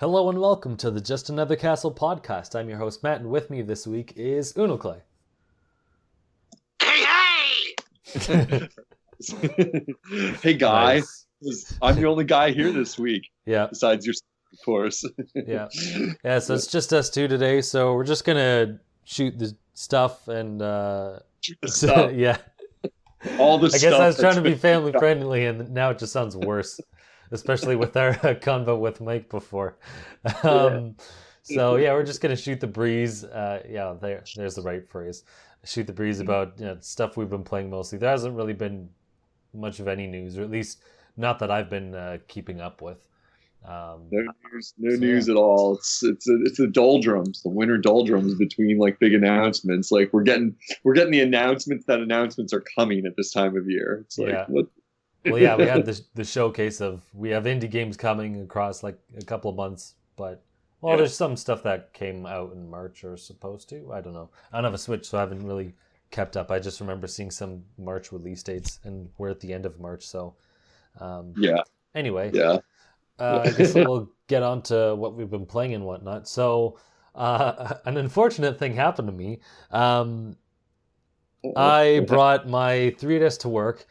Hello and welcome to the Just Another Castle podcast. I'm your host Matt, and with me this week is Unoclay. Hey! Hey, guy. Nice. I'm the only guy here this week. Yeah. Besides yourself, of course. Yeah, so it's just us two today, so we're just going to shoot the stuff and... Shoot the stuff. Yeah. All the stuff. I guess I was trying to be family friendly, and now it just sounds worse. Especially with our convo with Mike before. So yeah, we're just gonna shoot the breeze. There's the right phrase. Shoot the breeze about stuff we've been playing mostly. There hasn't really been much of any news, or at least not that I've been keeping up with. No news at all. It's the doldrums, the winter doldrums between like big announcements. Like we're getting the announcements that announcements are coming at this time of year. It's like what. Well, yeah, we had the showcase of we have indie games coming across like a couple of months, but there's some stuff that came out in March or supposed to. I don't know. I don't have a Switch, so I haven't really kept up. I just remember seeing some March release dates, and we're at the end of March, so Anyway, I guess we'll get on to what we've been playing and whatnot. So, an unfortunate thing happened to me. I brought my 3DS to work.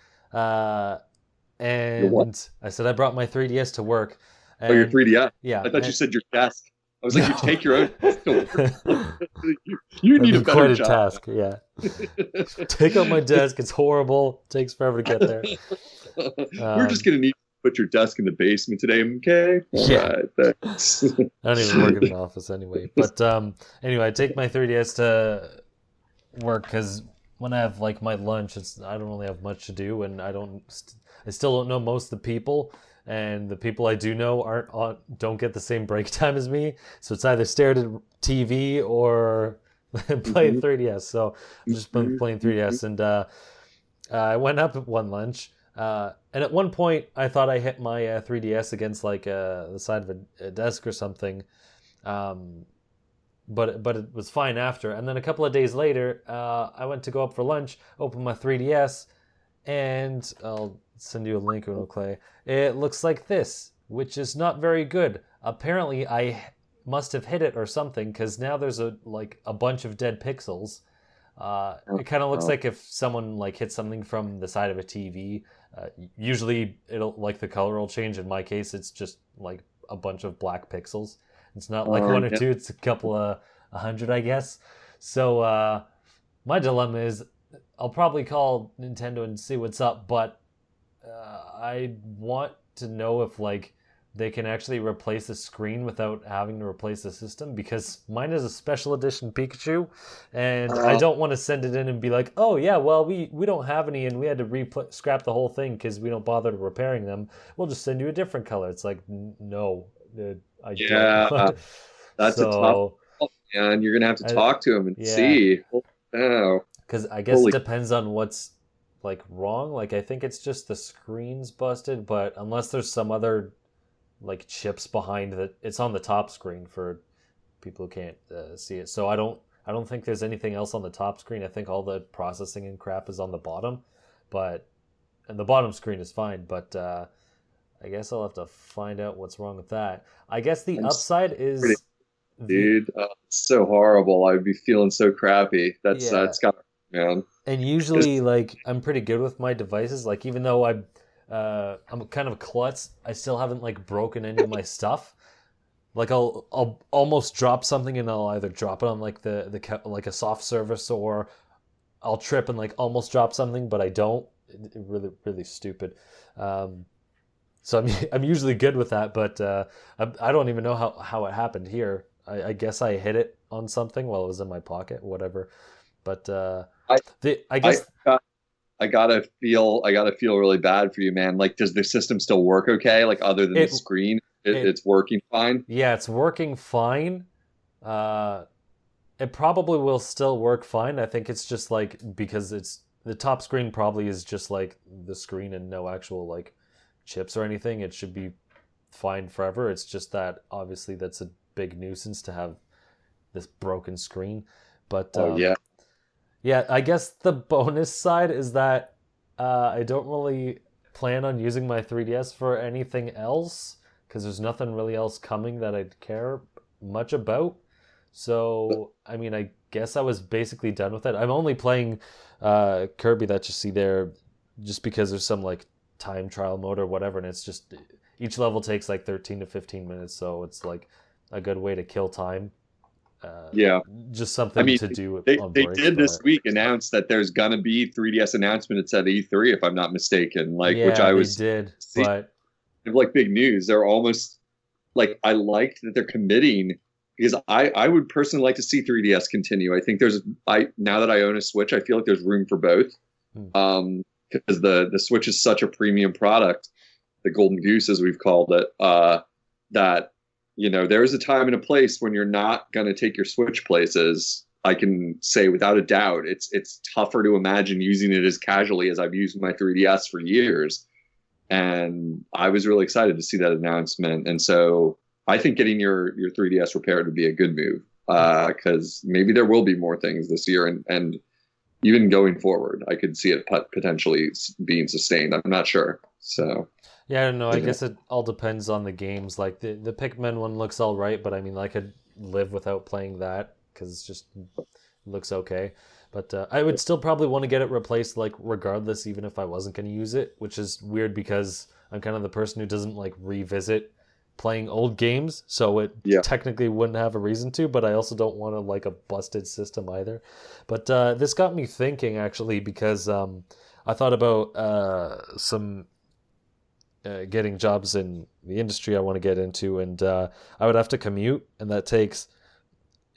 And I said I brought my 3DS to work. And, your 3DS? Yeah. I thought you said your desk. I was like, you take your own desk to work. You need a better quite a job. task, yeah. Take out my desk. It's horrible. It takes forever to get there. We're just going to need to put your desk in the basement today, okay? Right, thanks. I don't even work in an office anyway. But anyway, I take my 3DS to work because when I have like my lunch, I don't really have much to do, and I still don't know most of the people, and the people I do know don't get the same break time as me. So it's either stare at TV or play 3DS. So I've just been playing 3DS, and I went up at one lunch, and at one point I thought I hit my 3DS against like the side of a desk or something. But it was fine after. And then a couple of days later, I went to go up for lunch, opened my 3DS, and I'll send you a link, Unoclay. It looks like this, which is not very good. Apparently, I must have hit it or something, because now there's a bunch of dead pixels. It kind of looks like if someone like hit something from the side of a TV. Usually, the color will change. In my case, it's just like a bunch of black pixels. It's not like one or two, it's a couple of 100, I guess. So my dilemma is I'll probably call Nintendo and see what's up, but I want to know if they can actually replace the screen without having to replace the system, because mine is a special edition Pikachu, and I don't want to send it in and be like, oh yeah, well we don't have any and we had to scrap the whole thing because we don't bother to repairing them. We'll just send you a different color. It's like, no, I don't. That's a tough call, man. You're gonna have to talk to him and see. Oh, because I guess it depends on what's wrong. I think it's just the screen's busted, but unless there's some other chips behind that, it's on the top screen for people who can't see it. So I don't think there's anything else on the top screen. I think all the processing and crap is on the bottom, and the bottom screen is fine. But I guess I'll have to find out what's wrong with that. I guess the upside is... Dude, it's so horrible. I'd be feeling so crappy. That's got, man. And usually, I'm pretty good with my devices. Even though I'm kind of a klutz, I still haven't broken any of my stuff. I'll almost drop something and I'll either drop it on a soft surface, or I'll trip and almost drop something, but I don't. Really, really stupid. So I'm usually good with that, but I don't even know how it happened here. I guess I hit it on something while it was in my pocket, whatever. But I guess I gotta feel really bad for you, man. Does the system still work okay? Other than the screen, it's working fine. Yeah, it's working fine. It probably will still work fine. I think it's just because it's the top screen probably is just the screen and no actual chips or anything. It should be fine forever. It's just that obviously that's a big nuisance to have this broken screen. But yeah, I guess the bonus side is that I don't really plan on using my 3DS for anything else because there's nothing really else coming that I'd care much about. So, I mean, I guess I was basically done with it. I'm only playing Kirby that you see there just because there's some like time trial mode or whatever, and it's just each level takes like 13 to 15 minutes, so it's like a good way to kill time. Just something to do. They did this week announce that there's gonna be 3DS announcement. It's at E3, if I'm not mistaken. Like, which I was did, but like big news. They're almost like, I liked that they're committing, because I would personally like to see 3DS continue. I think now that I own a Switch, I feel like there's room for both. Because the Switch is such a premium product, the golden goose as we've called it, that there is a time and a place when you're not going to take your Switch places. I can say without a doubt, it's tougher to imagine using it as casually as I've used my 3DS for years. And I was really excited to see that announcement. And so I think getting your 3DS repaired would be a good move, because maybe there will be more things this year, and even going forward, I could see it potentially being sustained. I'm not sure. So yeah, I don't know. I guess it all depends on the games. Like the Pikmin one looks all right, but I mean, I could live without playing that because it looks okay. But I would still probably want to get it replaced, like regardless, even if I wasn't going to use it, which is weird because I'm kind of the person who doesn't like revisit playing old games, so it technically wouldn't have a reason to, but I also don't want to like a busted system either. But this got me thinking, actually, because I thought about some getting jobs in the industry I want to get into, and I would have to commute, and that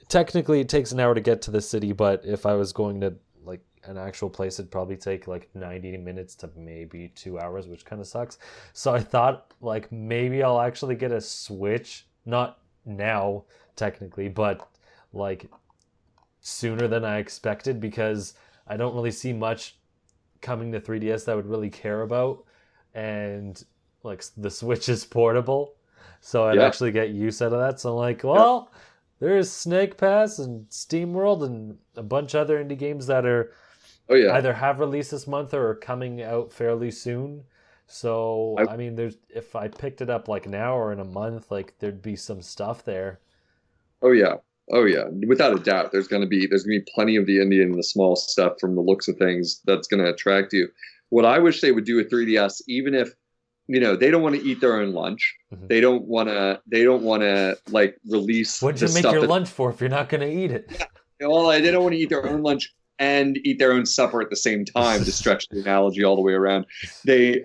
technically it takes an hour to get to the city, but if I was going to like an actual place, it'd probably take like 90 minutes to maybe 2 hours, which kind of sucks. So I thought like maybe I'll actually get a Switch, not now technically, but like sooner than I expected, because I don't really see much coming to 3DS that I would really care about, and like the Switch is portable, so I'd actually get use out of that. So I'm like, well, there's Snake Pass and Steam World and a bunch of other indie games that are either have released this month or are coming out fairly soon. So I mean, if I picked it up like now or in a month, like there'd be some stuff there. Oh yeah, without a doubt. There's gonna be plenty of the indie and the small stuff from the looks of things that's gonna attract you. What I wish they would do with 3DS, even if they don't want to eat their own lunch. Mm-hmm. They don't want to like release. What'd you make your lunch for if you're not going to eat it? Well, they don't want to eat their own lunch and eat their own supper at the same time, to stretch the analogy all the way around. They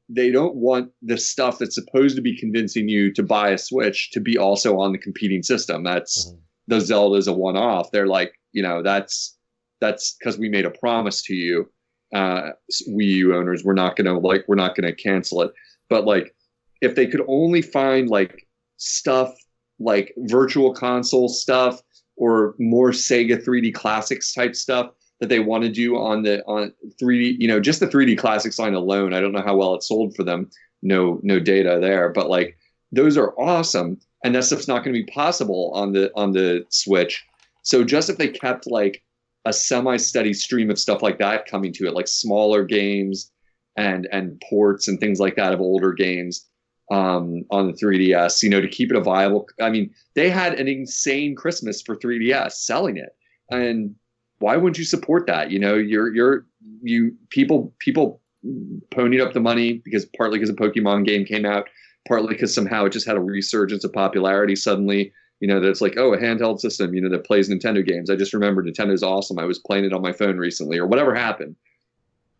don't want the stuff that's supposed to be convincing you to buy a Switch to be also on the competing system. That's the Zelda's a one-off. They're like, that's because we made a promise to you. Wii U owners, we're not gonna cancel it. But like, if they could only find like stuff like virtual console stuff or more Sega 3D Classics type stuff that they want to do on 3D, just the 3D Classics line alone, I don't know how well it sold for them. No data there, but like those are awesome, and that stuff's not going to be possible on the Switch. So just if they kept like a semi-steady stream of stuff like that coming to it, like smaller games and ports and things like that of older games on the 3DS, to keep it a viable. I mean, they had an insane Christmas for 3DS selling it, and why wouldn't you support that? People ponied up the money partly because a Pokemon game came out, partly because somehow it just had a resurgence of popularity suddenly. That it's like, a handheld system, that plays Nintendo games. I just remember Nintendo's awesome. I was playing it on my phone recently, or whatever happened.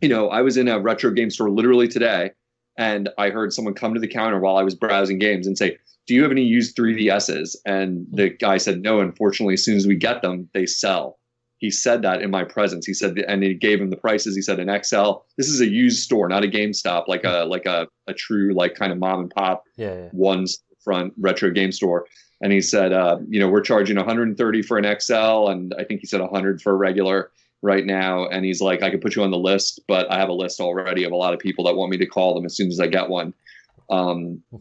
I was in a retro game store literally today, and I heard someone come to the counter while I was browsing games and say, "Do you have any used 3DSs?" And the guy said, "No, unfortunately, as soon as we get them, they sell." He said that in my presence. He said, and he gave him the prices. He said, an XL, this is a used store, not a GameStop, like a true, like kind of mom and pop one front retro game store. And he said, we're charging $130 for an XL, and I think he said $100 for a regular. right now, and he's like, I could put you on the list, but I have a list already of a lot of people that want me to call them as soon as I get one,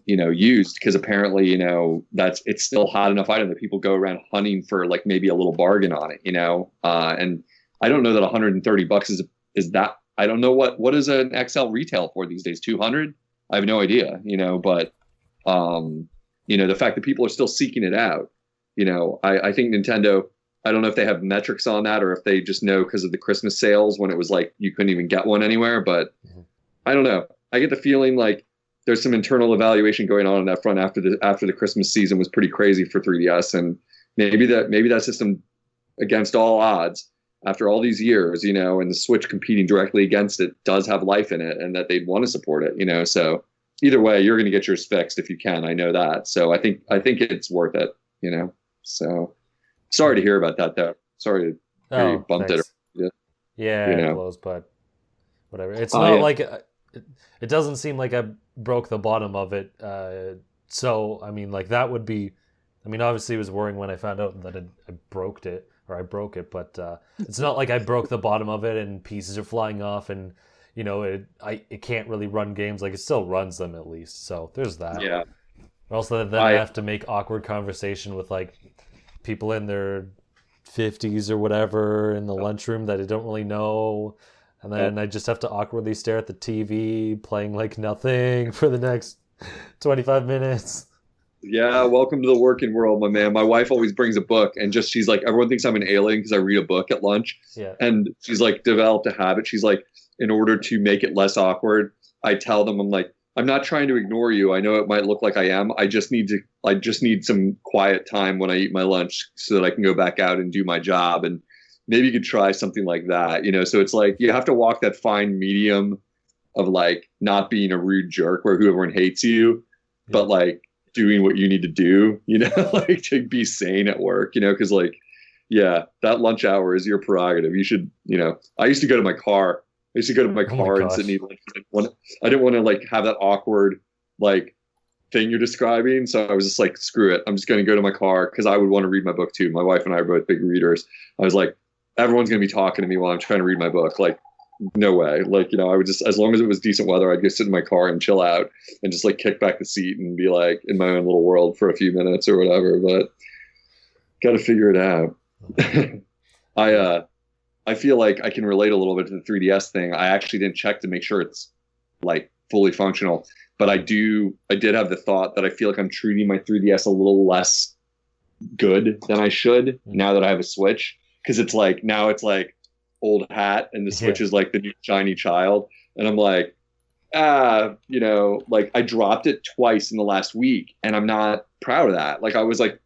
used, because apparently, it's still hot enough item that people go around hunting for like maybe a little bargain on it, and I don't know that $130 is that. I don't know what is an XL retail for these days. 200? I have no idea, but the fact that people are still seeking it out, I think Nintendo, I don't know if they have metrics on that or if they just know because of the Christmas sales when it was like you couldn't even get one anywhere. But I don't know. I get the feeling like there's some internal evaluation going on that front after the Christmas season was pretty crazy for 3DS, and maybe that system, against all odds, after all these years, and the Switch competing directly against it, does have life in it, and that they'd want to support it, So either way, you're going to get yours fixed if you can. I know that. So I think it's worth it, So sorry to hear about that, though. Sorry to hear you bumped thanks. it. Yeah, it blows, but whatever. It's not like it doesn't seem like I broke the bottom of it. So I mean, like that would be. I mean, obviously, it was worrying when I found out that I broke it, but it's not like I broke the bottom of it and pieces are flying off, and it can't really run games. Like it still runs them at least. So there's that. Yeah. Also, then I have to make awkward conversation with like people in their 50s or whatever in the lunchroom that I don't really know, and then I just have to awkwardly stare at the TV playing like nothing for the next 25 minutes. Yeah, welcome to the working world, my man. My wife always brings a book, and she's like, everyone thinks I'm an alien because I read a book at lunch. Yeah. And she's like developed a habit. She's like, in order to make it less awkward, I tell them, I'm like, I'm not trying to ignore you. I know it might look like I am. I just need some quiet time when I eat my lunch so that I can go back out and do my job. And maybe you could try something like that, So it's like you have to walk that fine medium of like not being a rude jerk where everyone hates you, but like doing what you need to do, like to be sane at work, because like, yeah, that lunch hour is your prerogative. You should, I used to go to my car. I used to go to my car and sit and eat lunch. I didn't want to like have that awkward like thing you're describing. So I was just like, screw it. I'm just going to go to my car because I would want to read my book too. My wife and I are both big readers. I was like, everyone's going to be talking to me while I'm trying to read my book. Like, no way. Like, I would just, as long as it was decent weather, I'd go sit in my car and chill out and just like kick back the seat and be like in my own little world for a few minutes or whatever. But got to figure it out. I feel like I can relate a little bit to the 3DS thing. I actually didn't check to make sure it's like fully functional, but I did have the thought that I feel like I'm treating my 3DS a little less good than I should now that I have a Switch. Cause it's like, now it's like old hat and the Switch is like the new shiny child. And I'm like, like I dropped it twice in the last week and I'm not proud of that. Like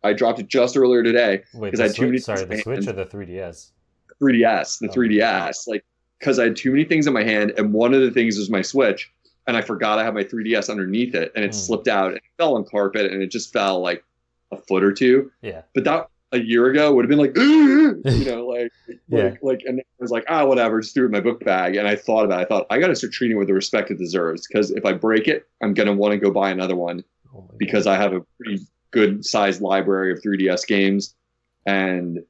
I dropped it just earlier today. Wait, I had too many the Switch or the 3DS? 3DS, like, because I had too many things in my hand, and one of the things was my Switch, and I forgot I had my 3DS underneath it, and it slipped out, and it fell on carpet, and it just fell like a foot or two. Yeah. But that a year ago would have been like, and I was like, whatever, just threw it in my book bag, and I thought I got to start treating it with the respect it deserves, because if I break it, I'm gonna want to go buy another one, because I have a pretty good sized library of 3DS games, and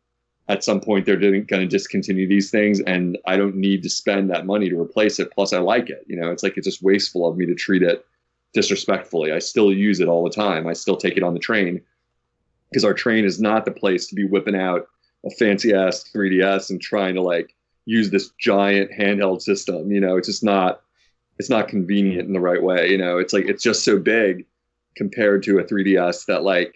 at some point they're going to discontinue these things, and I don't need to spend that money to replace it. Plus I like it. It's like, it's just wasteful of me to treat it disrespectfully. I still use it all the time. I still take it on the train, because our train is not the place to be whipping out a fancy ass 3DS and trying to like use this giant handheld system. It's just not, it's not convenient in the right way. It's like, it's just so big compared to a 3DS that like,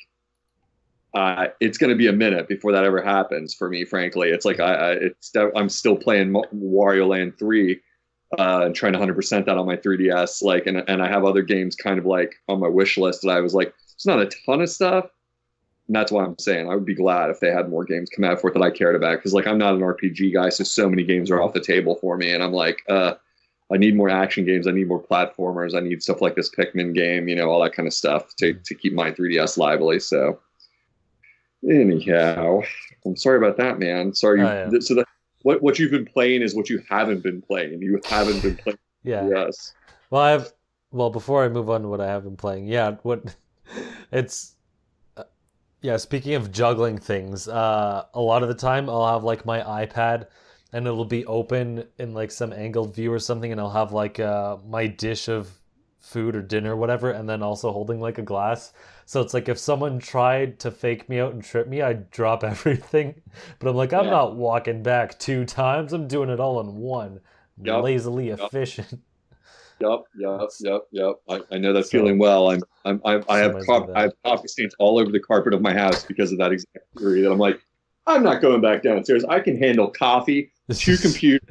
it's going to be a minute before that ever happens for me. Frankly, it's like I'm still playing Wario Land 3 and trying to 100% that on my 3DS. Like, and I have other games kind of like on my wish list that I was like, it's not a ton of stuff. And that's why I'm saying I would be glad if they had more games come out for it that I cared about. Because like, I'm not an RPG guy, so many games are off the table for me, and I'm like, I need more action games. I need more platformers. I need stuff like this Pikmin game, all that kind of stuff to keep my 3DS lively. So. Anyhow, I'm sorry about that, man. Sorry. So what you've been playing is what you haven't been playing. You haven't been playing. Yeah. Yes. Well, before I move on to what I have been playing, speaking of juggling things, a lot of the time I'll have like my iPad and it'll be open in like some angled view or something, and I'll have like my dish of food or dinner or whatever, and then also holding like a glass. So it's like if someone tried to fake me out and trip me, I'd drop everything. But I'm like, I'm Yeah. not walking back 2 times. I'm doing it all in one. Yep. Lazily Yep. efficient. Yep. I know that So- feeling well. I have Somebody's do that. I have coffee stains all over the carpet of my house because of that exact theory. That I'm like, I'm not going back downstairs. I can handle coffee, 2 computers,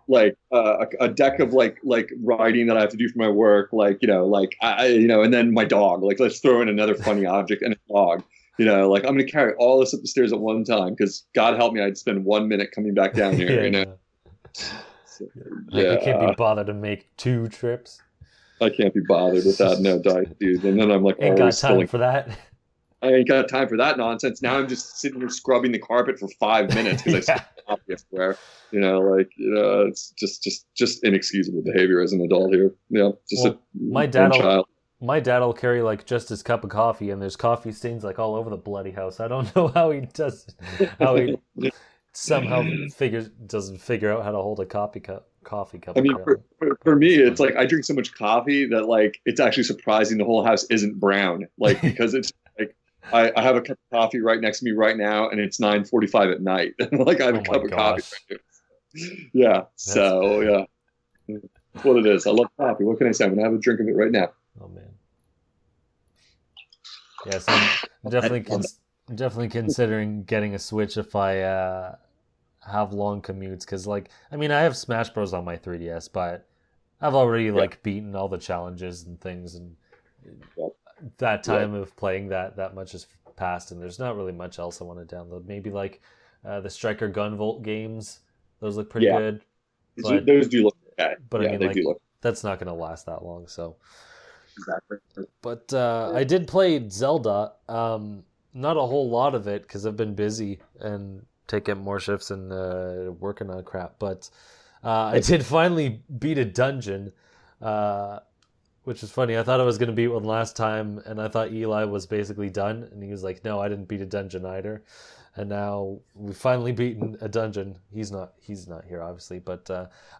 like a deck of like writing that I have to do for my work, like and then my dog. Like, let's throw in another funny object and a dog. Like, I'm gonna carry all this up the stairs at one time because God help me, I'd spend 1 minute coming back down here. Yeah. So, Like, I can't be bothered to make 2 trips. I can't be bothered with that. No, diet, dude. And then I'm like, Ain't got always time spilling. for that. I ain't got time for that nonsense. Now I'm just sitting here scrubbing the carpet for 5 minutes because I Yeah. spilled coffee everywhere. It's just inexcusable behavior as an adult here. Just Well, a my young dad'll child. my dad'll carry like just his cup of coffee, and there's coffee stains like all over the bloody house. I don't know how he does it. How he somehow doesn't figure out how to hold a coffee cup. I mean, for me, it's like I drink so much coffee that like it's actually surprising the whole house isn't brown. Like, because it's like I have a cup of coffee right next to me right now, and it's 9:45 at night. Like, I have Oh a my cup of coffee. gosh. Right here. Yeah. So yeah, that's what it is. I love coffee. What can I say? I'm gonna have a drink of it right now. Oh man. Yes, I'm definitely considering getting a Switch if I have long commutes, because like, I mean, I have Smash Bros on my 3DS, but I've already like beaten all the challenges and things, and that time of playing that much has passed, and there's not really much else I want to download. Maybe like the Striker Gunvolt games; those look pretty good. But, Those do look okay. But yeah, I mean, they like, do look that's not going to last that long. So, exactly. but I did play Zelda. Not a whole lot of it because I've been busy and taking more shifts and working on crap. But I did finally beat a dungeon, which is funny. I thought I was going to beat one last time, and I thought Eli was basically done, and he was like, "No, I didn't beat a dungeon either." And now we've finally beaten a dungeon. He's not here, obviously, but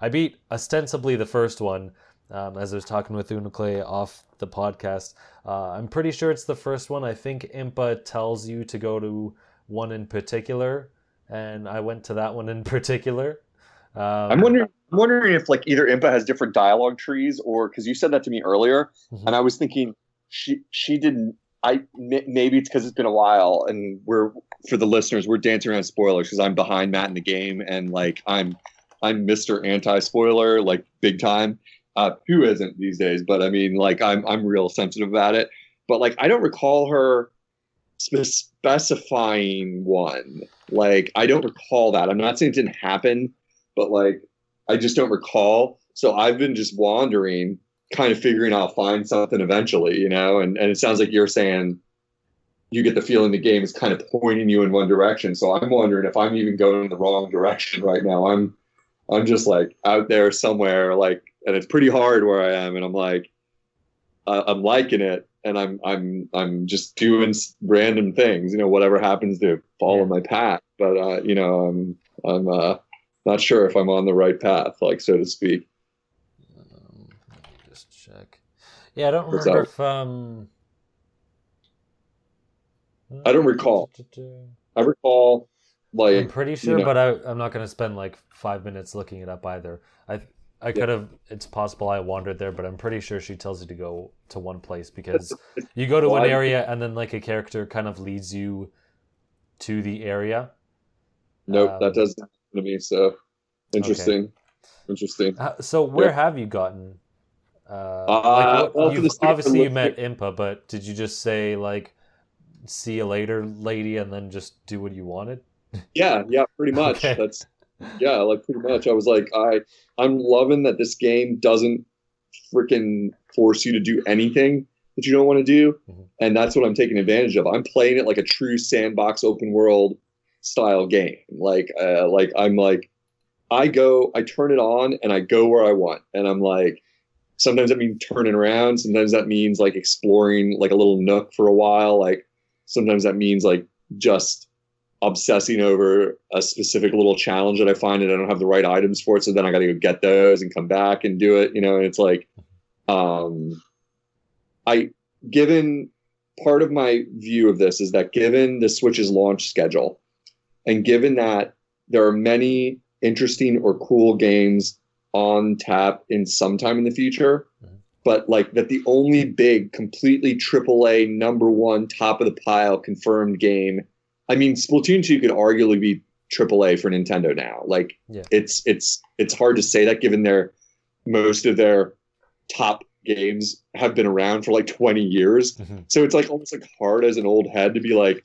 I beat ostensibly the first one. As I was talking with Unoclay off the podcast, I'm pretty sure it's the first one. I think Impa tells you to go to one in particular, and I went to that one in particular. I'm wondering if like either Impa has different dialogue trees, or because you said that to me earlier, and I was thinking she didn't. Maybe it's because it's been a while, and for the listeners, we're dancing around spoilers because I'm behind Matt in the game, and like I'm Mr. Anti-spoiler, like big time. Who isn't these days? But I mean, like I'm real sensitive about it. But like I don't recall her specifying one. Like I don't recall that. I'm not saying it didn't happen, but like I just don't recall. So I've been just wandering, kind of figuring I'll find something eventually, and it sounds like you're saying you get the feeling the game is kind of pointing you in one direction. So I'm wondering if I'm even going in the wrong direction right now. I'm just like out there somewhere, like, and it's pretty hard where I am, and I'm like, I'm liking it, and I'm just doing random things, whatever happens to follow my path. But I'm not sure if I'm on the right path, like, so to speak. Let me just check. Yeah, I don't remember if I don't recall. I recall, like, I'm pretty sure, but I'm not going to spend like 5 minutes looking it up either. I could have. It's possible I wandered there, but I'm pretty sure she tells you to go to one place, because you go to an area and then like a character kind of leads you to the area. Nope, that doesn't happen to me. So interesting. Okay. Interesting. So where have you gotten? Obviously you met Impa, but did you just say like, "See you later, lady," and then just do what you wanted? Yeah, pretty much. Okay. That's like pretty much. I was like, I'm loving that this game doesn't freaking force you to do anything that you don't want to do, and that's what I'm taking advantage of. I'm playing it like a true sandbox open world style game. Like I'm like, I turn it on and I go where I want, and I'm like, sometimes that means turning around, sometimes that means like exploring like a little nook for a while, like sometimes that means like just obsessing over a specific little challenge that I find and I don't have the right items for it. So then I got to go get those and come back and do it, and it's like, given part of my view of this is that given the Switch's launch schedule and given that there are many interesting or cool games on tap in sometime in the future, but like that the only big completely AAA number one top of the pile confirmed game, I mean, Splatoon 2 could arguably be AAA for Nintendo now. Like it's hard to say that given most of their top games have been around for like 20 years. So it's like almost like hard as an old head to be like,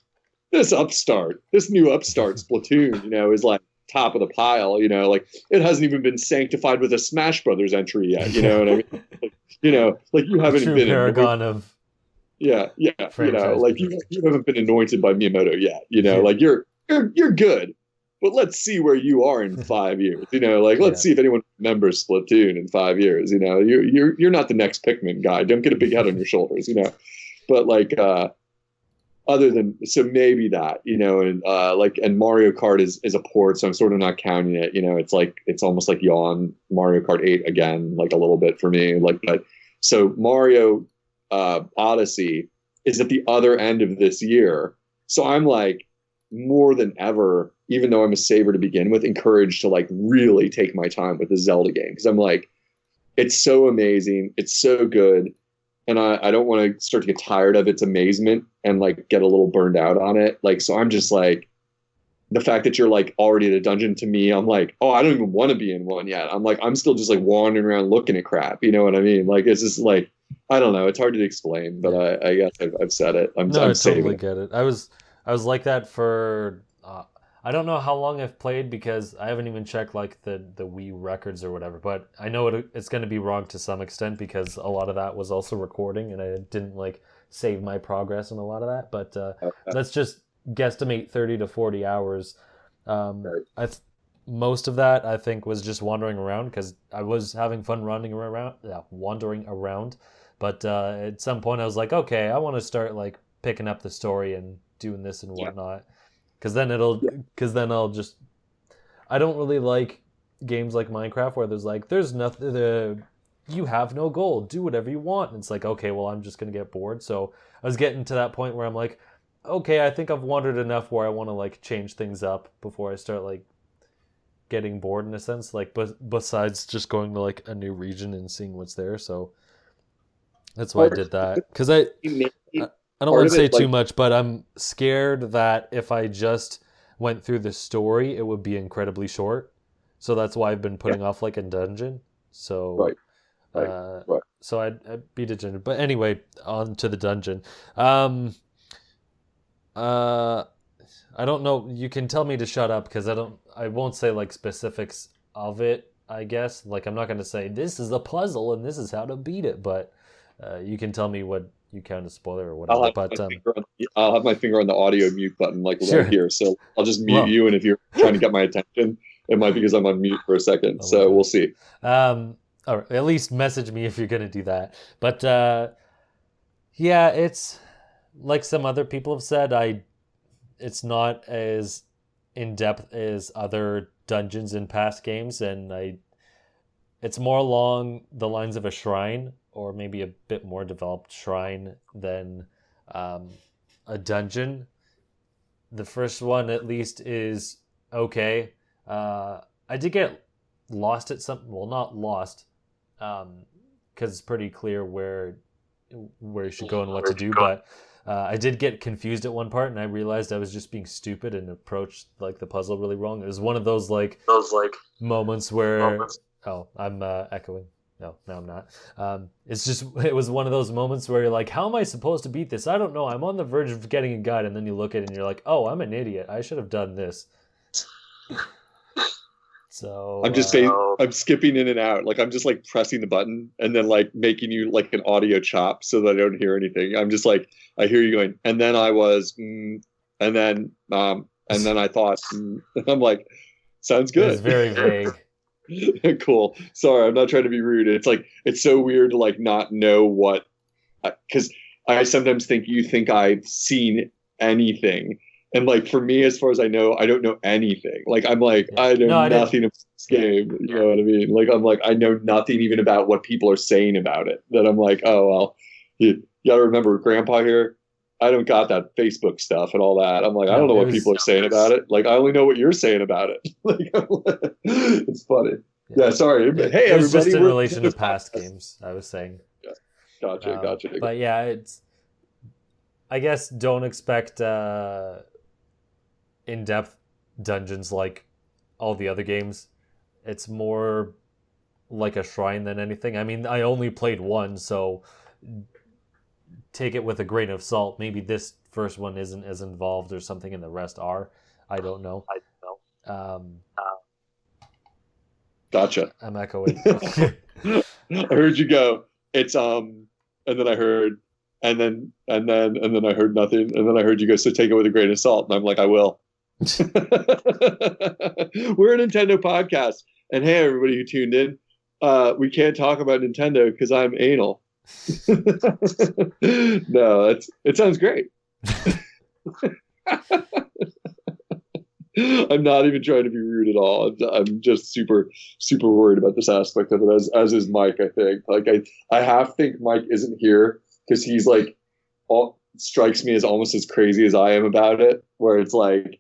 this new upstart Splatoon, is like top of the pile, like it hasn't even been sanctified with a Smash Brothers entry yet. You know what I mean? Like you haven't been paragon of like you haven't been anointed by Miyamoto yet. Like you're good, but let's see where you are in 5 years. Like let's see if anyone remembers Splatoon in 5 years. You're not the next Pikmin guy. Don't get a big head on your shoulders. But like so maybe that and Mario Kart is a port, so I'm sort of not counting it. It's like it's almost like yawn Mario Kart 8 again, like a little bit for me. Like but so Mario Odyssey is at the other end of this year, so I'm like more than ever, even though I'm a saver to begin with, encouraged to like really take my time with the Zelda game because I'm like, it's so amazing, it's so good. And I don't want to start to get tired of its amazement and like get a little burned out on it. Like, so I'm just like, the fact that you're like already at a dungeon to me, I'm like, oh, I don't even want to be in one yet. I'm like, I'm still just like wandering around looking at crap. You know what I mean? Like, it's just like, I don't know. It's hard to explain, but I guess I've said it. I'm totally get it. I was like that for, I don't know how long I've played because I haven't even checked like the Wii records or whatever, but I know it's going to be wrong to some extent because a lot of that was also recording and I didn't like save my progress in a lot of that, but let's just guesstimate 30 to 40 hours. Most of that I think was just wandering around because I was having fun wandering around, but at some point I was like, okay, I want to start like picking up the story and doing this and whatnot. Because then I'll just, I don't really like games like Minecraft where there's nothing, you have no goal, do whatever you want. And it's like, okay, well, I'm just going to get bored. So I was getting to that point where I'm like, okay, I think I've wandered enough where I want to like change things up before I start like getting bored in a sense, like besides just going to like a new region and seeing what's there. So that's why I did that. Because I don't want to say too much, but I'm scared that if I just went through the story, it would be incredibly short. So that's why I've been putting off like a dungeon. So, right. So I'd beat a dungeon. But anyway, on to the dungeon. I don't know. You can tell me to shut up because I won't say like specifics of it, I guess. Like I'm not going to say this is a puzzle and this is how to beat it, but you can tell me what you count as spoiler or whatever. I'll have my finger on the audio mute button like right here. So I'll just mute you, and if you're trying to get my attention, it might be because I'm on mute for a second. So we'll see. Or at least message me if you're gonna do that. But it's like some other people have said, it's not as in depth as other dungeons in past games, and it's more along the lines of a shrine, or maybe a bit more developed shrine than a dungeon. The first one, at least, is okay. I did get lost at some... Well, not lost, because it's pretty clear where you should go and what to do, but I did get confused at one part, and I realized I was just being stupid and approached like the puzzle really wrong. It was one of those moments where... Oh, I'm echoing. No, I'm not. It was one of those moments where you're like, how am I supposed to beat this? I don't know. I'm on the verge of getting a guide. And then you look at it and you're like, oh, I'm an idiot. I should have done this. So I'm just saying, I'm skipping in and out. Like I'm just like pressing the button and then like making you like an audio chop so that I don't hear anything. I'm just like, I hear you going, and then I was, and then I thought, I'm like, sounds good. It's very vague. Cool. Sorry, I'm not trying to be rude. It's like it's so weird to like not know what, because I sometimes think you think I've seen anything, And like for me, as far as I know, I don't know anything. Like I'm like Yeah. I know No, I didn't. nothing about this Yeah. game. You know what I mean? Like I'm like I know nothing even about what people are saying about it. That I'm like, oh well, you gotta remember, Grandpa here. I don't got that Facebook stuff and all that. I'm like, I don't No, know it what people was are saying about it. Like I only know what you're saying about it. Like it's funny. yeah. Yeah, sorry. Hey It was just everybody, in we're relation to this past podcast. games. I was saying. Yeah. Gotcha. But yeah, it's. I guess don't expect in-depth dungeons like all the other games. It's more like a shrine than anything. I mean, I only played one, so take it with a grain of salt. Maybe this first one isn't as involved or something, and the rest are. I don't know. Um, Gotcha. I'm echoing. I heard you go. It's and then I heard, and then I heard nothing, and then I heard you go. So take it with a grain of salt, and I'm like, I will. We're a Nintendo podcast, and hey, everybody who tuned in, we can't talk about Nintendo because I'm anal. No, it sounds great. I'm not even trying to be rude at all. I'm just super worried about this aspect of it. As is Mike, I think. Like I half think Mike isn't here because he's like, strikes me as almost as crazy as I am about it. Where it's like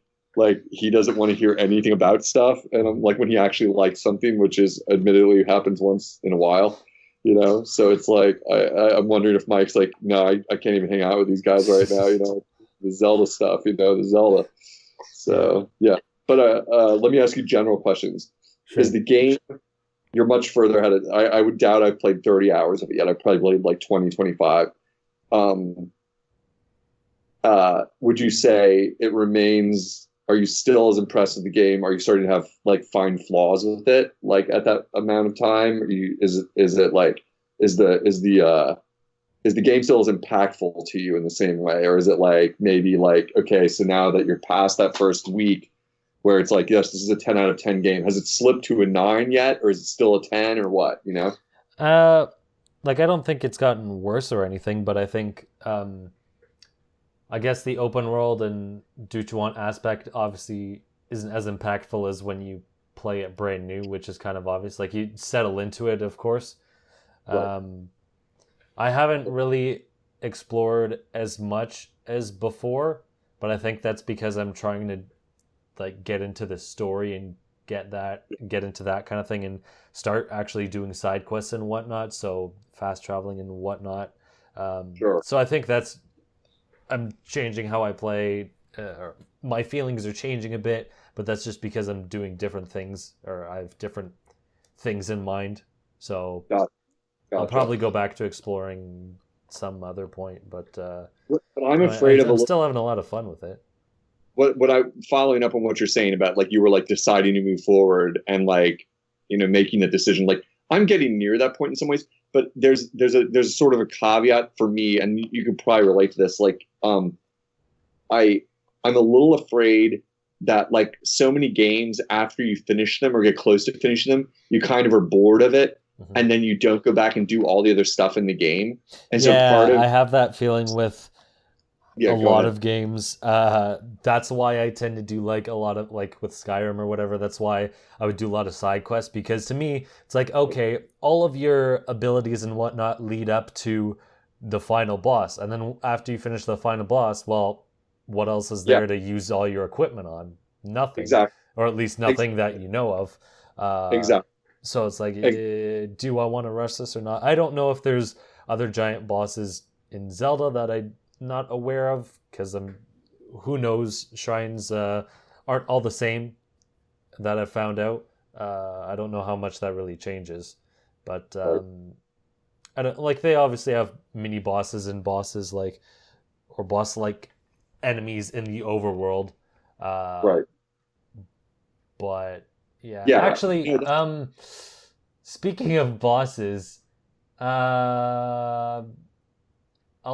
he doesn't want to hear anything about stuff, and I'm like when he actually likes something, which is admittedly happens once in a while. You know, so it's like I'm wondering if Mike's like, no, I can't even hang out with these guys right now. You know, the Zelda stuff. You know, the Zelda. So yeah, but let me ask you general questions. Sure. Is the game, you're much further ahead? I would doubt I've played 30 hours of it yet. I probably played like 20, 25. Would you say it remains? Are you still as impressed with the game? Are you starting to have like find flaws with it, like at that amount of time? Is the game still as impactful to you in the same way, or is it like maybe like, okay, so now that you're past that first week where it's like, yes, this is a 10 out of 10 game, has it slipped to a 9 yet, or is it still a 10, or what, you know? Like I don't think it's gotten worse or anything, but I think I guess the open world and do-to-want aspect obviously isn't as impactful as when you play it brand new, which is kind of obvious. Like you settle into it, of course. Right. I haven't really explored as much as before, but I think that's because I'm trying to like get into the story and get into that kind of thing and start actually doing side quests and whatnot. So fast traveling and whatnot. Sure. So I think I'm changing how I play. My feelings are changing a bit, but that's just because I'm doing different things or I have different things in mind. So Gotcha. I'll probably go back to exploring some other point, but But I'm afraid of I'm still having a lot of fun with it. what I following up on what you're saying about like you were like deciding to move forward and like, you know, making the decision. Like I'm getting near that point in some ways, but there's sort of a caveat for me, and you could probably relate to this. Like I'm a little afraid that like so many games after you finish them or get close to finishing them, you kind of are bored of it. Mm-hmm. And then you don't go back and do all the other stuff in the game. And so I have that feeling with a lot ahead. of games. That's why I tend to do like a lot of like with Skyrim or whatever. That's why I would do a lot of side quests, because to me it's like, okay, all of your abilities and whatnot lead up to the final boss, and then after you finish the final boss, well, what else is there to use all your equipment on? Nothing. Exactly. Or at least nothing that you know of. Exactly. So it's like, do I want to rush this or not? I don't know if there's other giant bosses in Zelda that I'm not aware of, because who knows, shrines aren't all the same that I've found out. I don't know how much that really changes, but I don't, like, they obviously have mini bosses and bosses like, or boss like enemies in the overworld. Right. But yeah. Actually, Speaking of bosses, I'll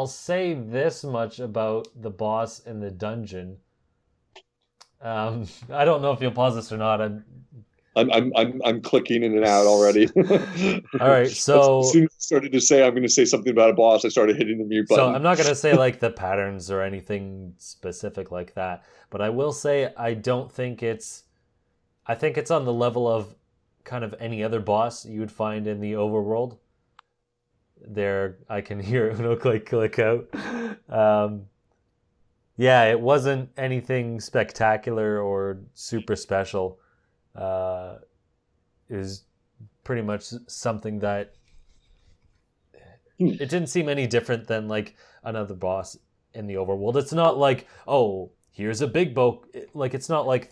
say this much about the boss in the dungeon. I don't know if you'll pause this or not. I'm clicking in and out already. All right, As so soon as I started to say I'm going to say something about a boss, I started hitting the mute so button. I'm not gonna say like the patterns or anything specific like that, but I will say I don't think it's. I think it's on the level of kind of any other boss you would find in the overworld. There, I can hear Uno click out. Um, yeah, it wasn't anything spectacular or super special. Uh, it was pretty much something that it didn't seem any different than like another boss in the overworld. It's not like, oh, here's a big bow. Like it's not like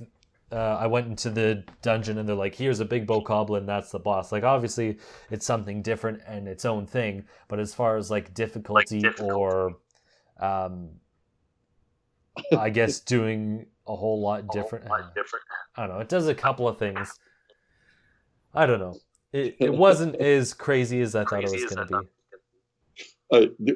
I went into the dungeon and they're like, here's a big bokoblin, that's the boss. Like obviously it's something different and its own thing, but as far as like difficulty or I guess doing a whole lot different. I don't know. It does a couple of things. I don't know. It wasn't as crazy as I thought it was going to be.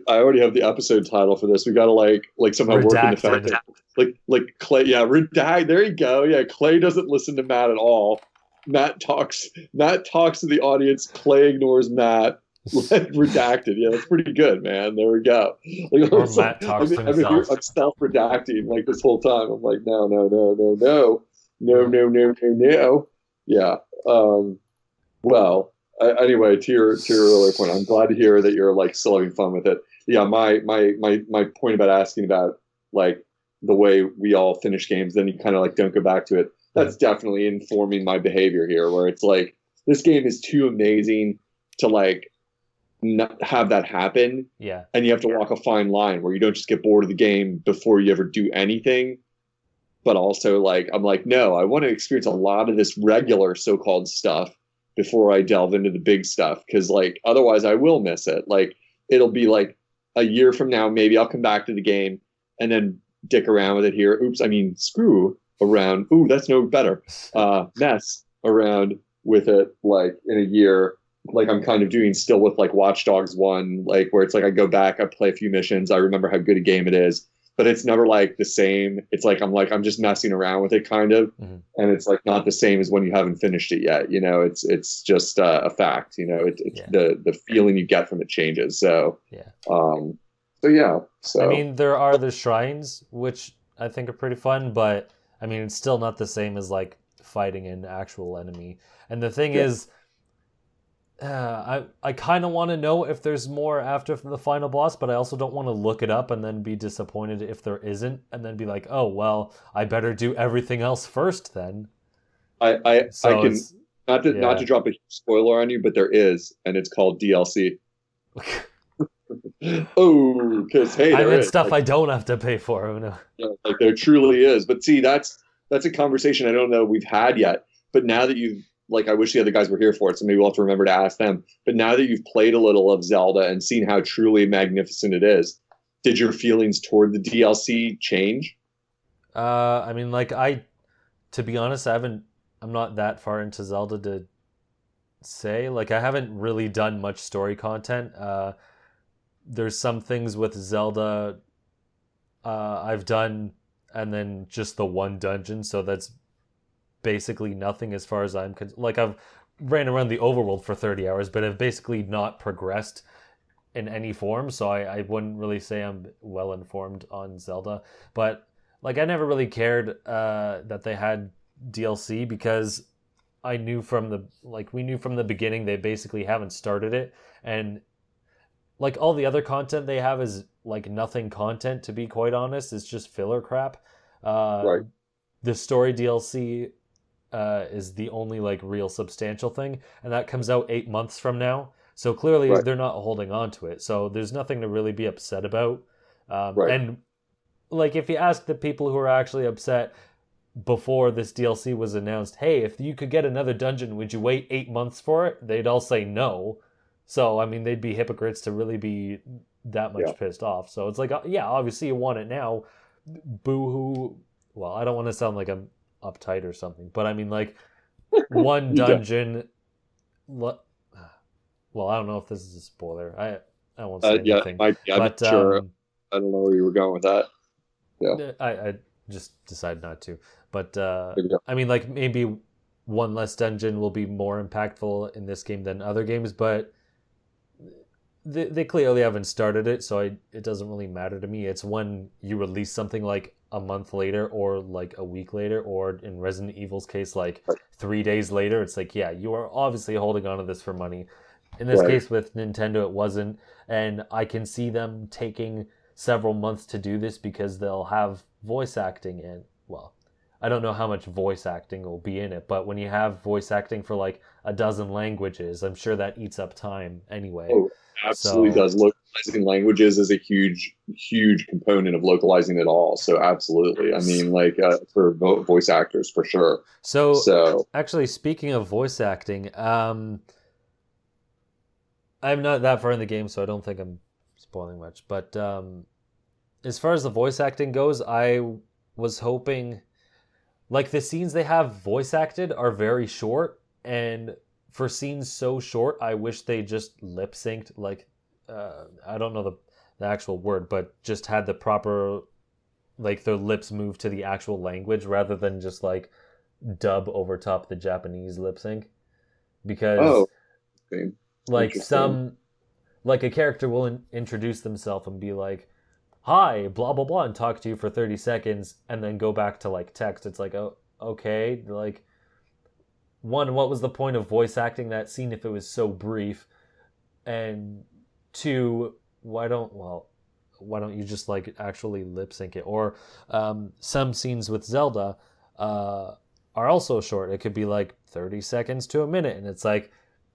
I already have the episode title for this. We got to like somehow work in the fact Redacted. that like Clay, yeah, redact. There you go. Yeah, Clay doesn't listen to Matt at all. Matt talks to the audience. Clay ignores Matt. Redacted. Yeah, that's pretty good, man. There we go. Like, Or Matt talks to himself. I'm self-redacting like this whole time. I'm like, no. Yeah. Well, anyway, to your earlier point, I'm glad to hear that you're like still having fun with it. Yeah, my point about asking about like the way we all finish games, then you kind of like don't go back to it. That's definitely informing my behavior here, where it's like this game is too amazing to like not have that happen. Yeah. And you have to walk a fine line where you don't just get bored of the game before you ever do anything. But also like, I'm like, no, I want to experience a lot of this regular so-called stuff before I delve into the big stuff. Cause like, otherwise I will miss it. Like it'll be like a year from now, maybe I'll come back to the game and then dick around with it here. Oops. I mean, screw around. Ooh, that's no better. Mess around with it like in a year. Like I'm kind of doing still with like Watch Dogs 1, like where it's like I go back, I play a few missions, I remember how good a game it is, but it's never like the same. It's like I'm just messing around with it kind of, and it's like not the same as when you haven't finished it yet. You know, it's just a fact. You know, it's the feeling you get from it changes. So yeah. So I mean, there are the shrines which I think are pretty fun, but I mean, it's still not the same as like fighting an actual enemy. And the thing is. I kind of want to know if there's more after the final boss, but I also don't want to look it up and then be disappointed if there isn't, and then be like, oh well, I better do everything else first then. I can not to drop a spoiler on you, but there is, and it's called DLC. Oh, because hey, I mean is stuff like, I don't have to pay for. Oh, no. Yeah, like there truly is. But see, that's a conversation I don't know we've had yet. But now that you've like, I wish the other guys were here for it, so maybe we'll have to remember to ask them. But now that you've played a little of Zelda and seen how truly magnificent it is, did your feelings toward the DLC change? I mean, like to be honest, I'm not that far into Zelda to say. Like, I haven't really done much story content. There's some things with Zelda I've done, and then just the one dungeon, so that's basically nothing as far as I'm like I've ran around the overworld for 30 hours, but have basically not progressed in any form, so I wouldn't really say I'm well informed on Zelda. But like I never really cared that they had DLC, because we knew from the beginning they basically haven't started it, and like all the other content they have is like nothing content, to be quite honest. It's just filler crap. Right. The story DLC is the only like real substantial thing, and that comes out 8 months from now. So clearly they're not holding on to it. So there's nothing to really be upset about. And like if you ask the people who are actually upset before this DLC was announced, hey, if you could get another dungeon, would you wait 8 months for it? They'd all say no. So I mean, they'd be hypocrites to really be that much pissed off. So it's like, yeah, obviously you want it now. Boo-hoo. Well, I don't want to sound like I'm uptight or something, but I mean like one dungeon. Well, I don't know if this is a spoiler. I won't say anything. I'm sure. I don't know where you were going with that. Yeah, I just decided not to. But I mean, like maybe one less dungeon will be more impactful in this game than other games, but they clearly haven't started it, so it doesn't really matter to me. It's when you release something like a month later or like a week later, or in Resident Evil's case, like 3 days later. It's like, yeah, you are obviously holding on to this for money. In this case with Nintendo, it wasn't, and I can see them taking several months to do this because they'll have voice acting in, well, I don't know how much voice acting will be in it, but when you have voice acting for like a dozen languages, I'm sure that eats up time anyway. Oh, absolutely does. Localizing languages is a huge component of localizing it all. So absolutely. I mean, like for voice actors, for sure. So actually, speaking of voice acting, I'm not that far in the game, so I don't think I'm spoiling much. But as far as the voice acting goes, I was hoping, like, the scenes they have voice acted are very short, and for scenes so short, I wish they just lip synced, like, I don't know the actual word, but just had the proper, like, their lips move to the actual language rather than just, like, dub over top the Japanese lip sync. Because, like, like, a character will introduce themselves and be like, hi, blah, blah, blah, and talk to you for 30 seconds and then go back to, like, text. It's like, oh, okay. Like, one, what was the point of voice acting that scene if it was so brief? And two, why don't you just, like, actually lip sync it? Or some scenes with Zelda are also short. It could be, like, 30 seconds to a minute. And it's like,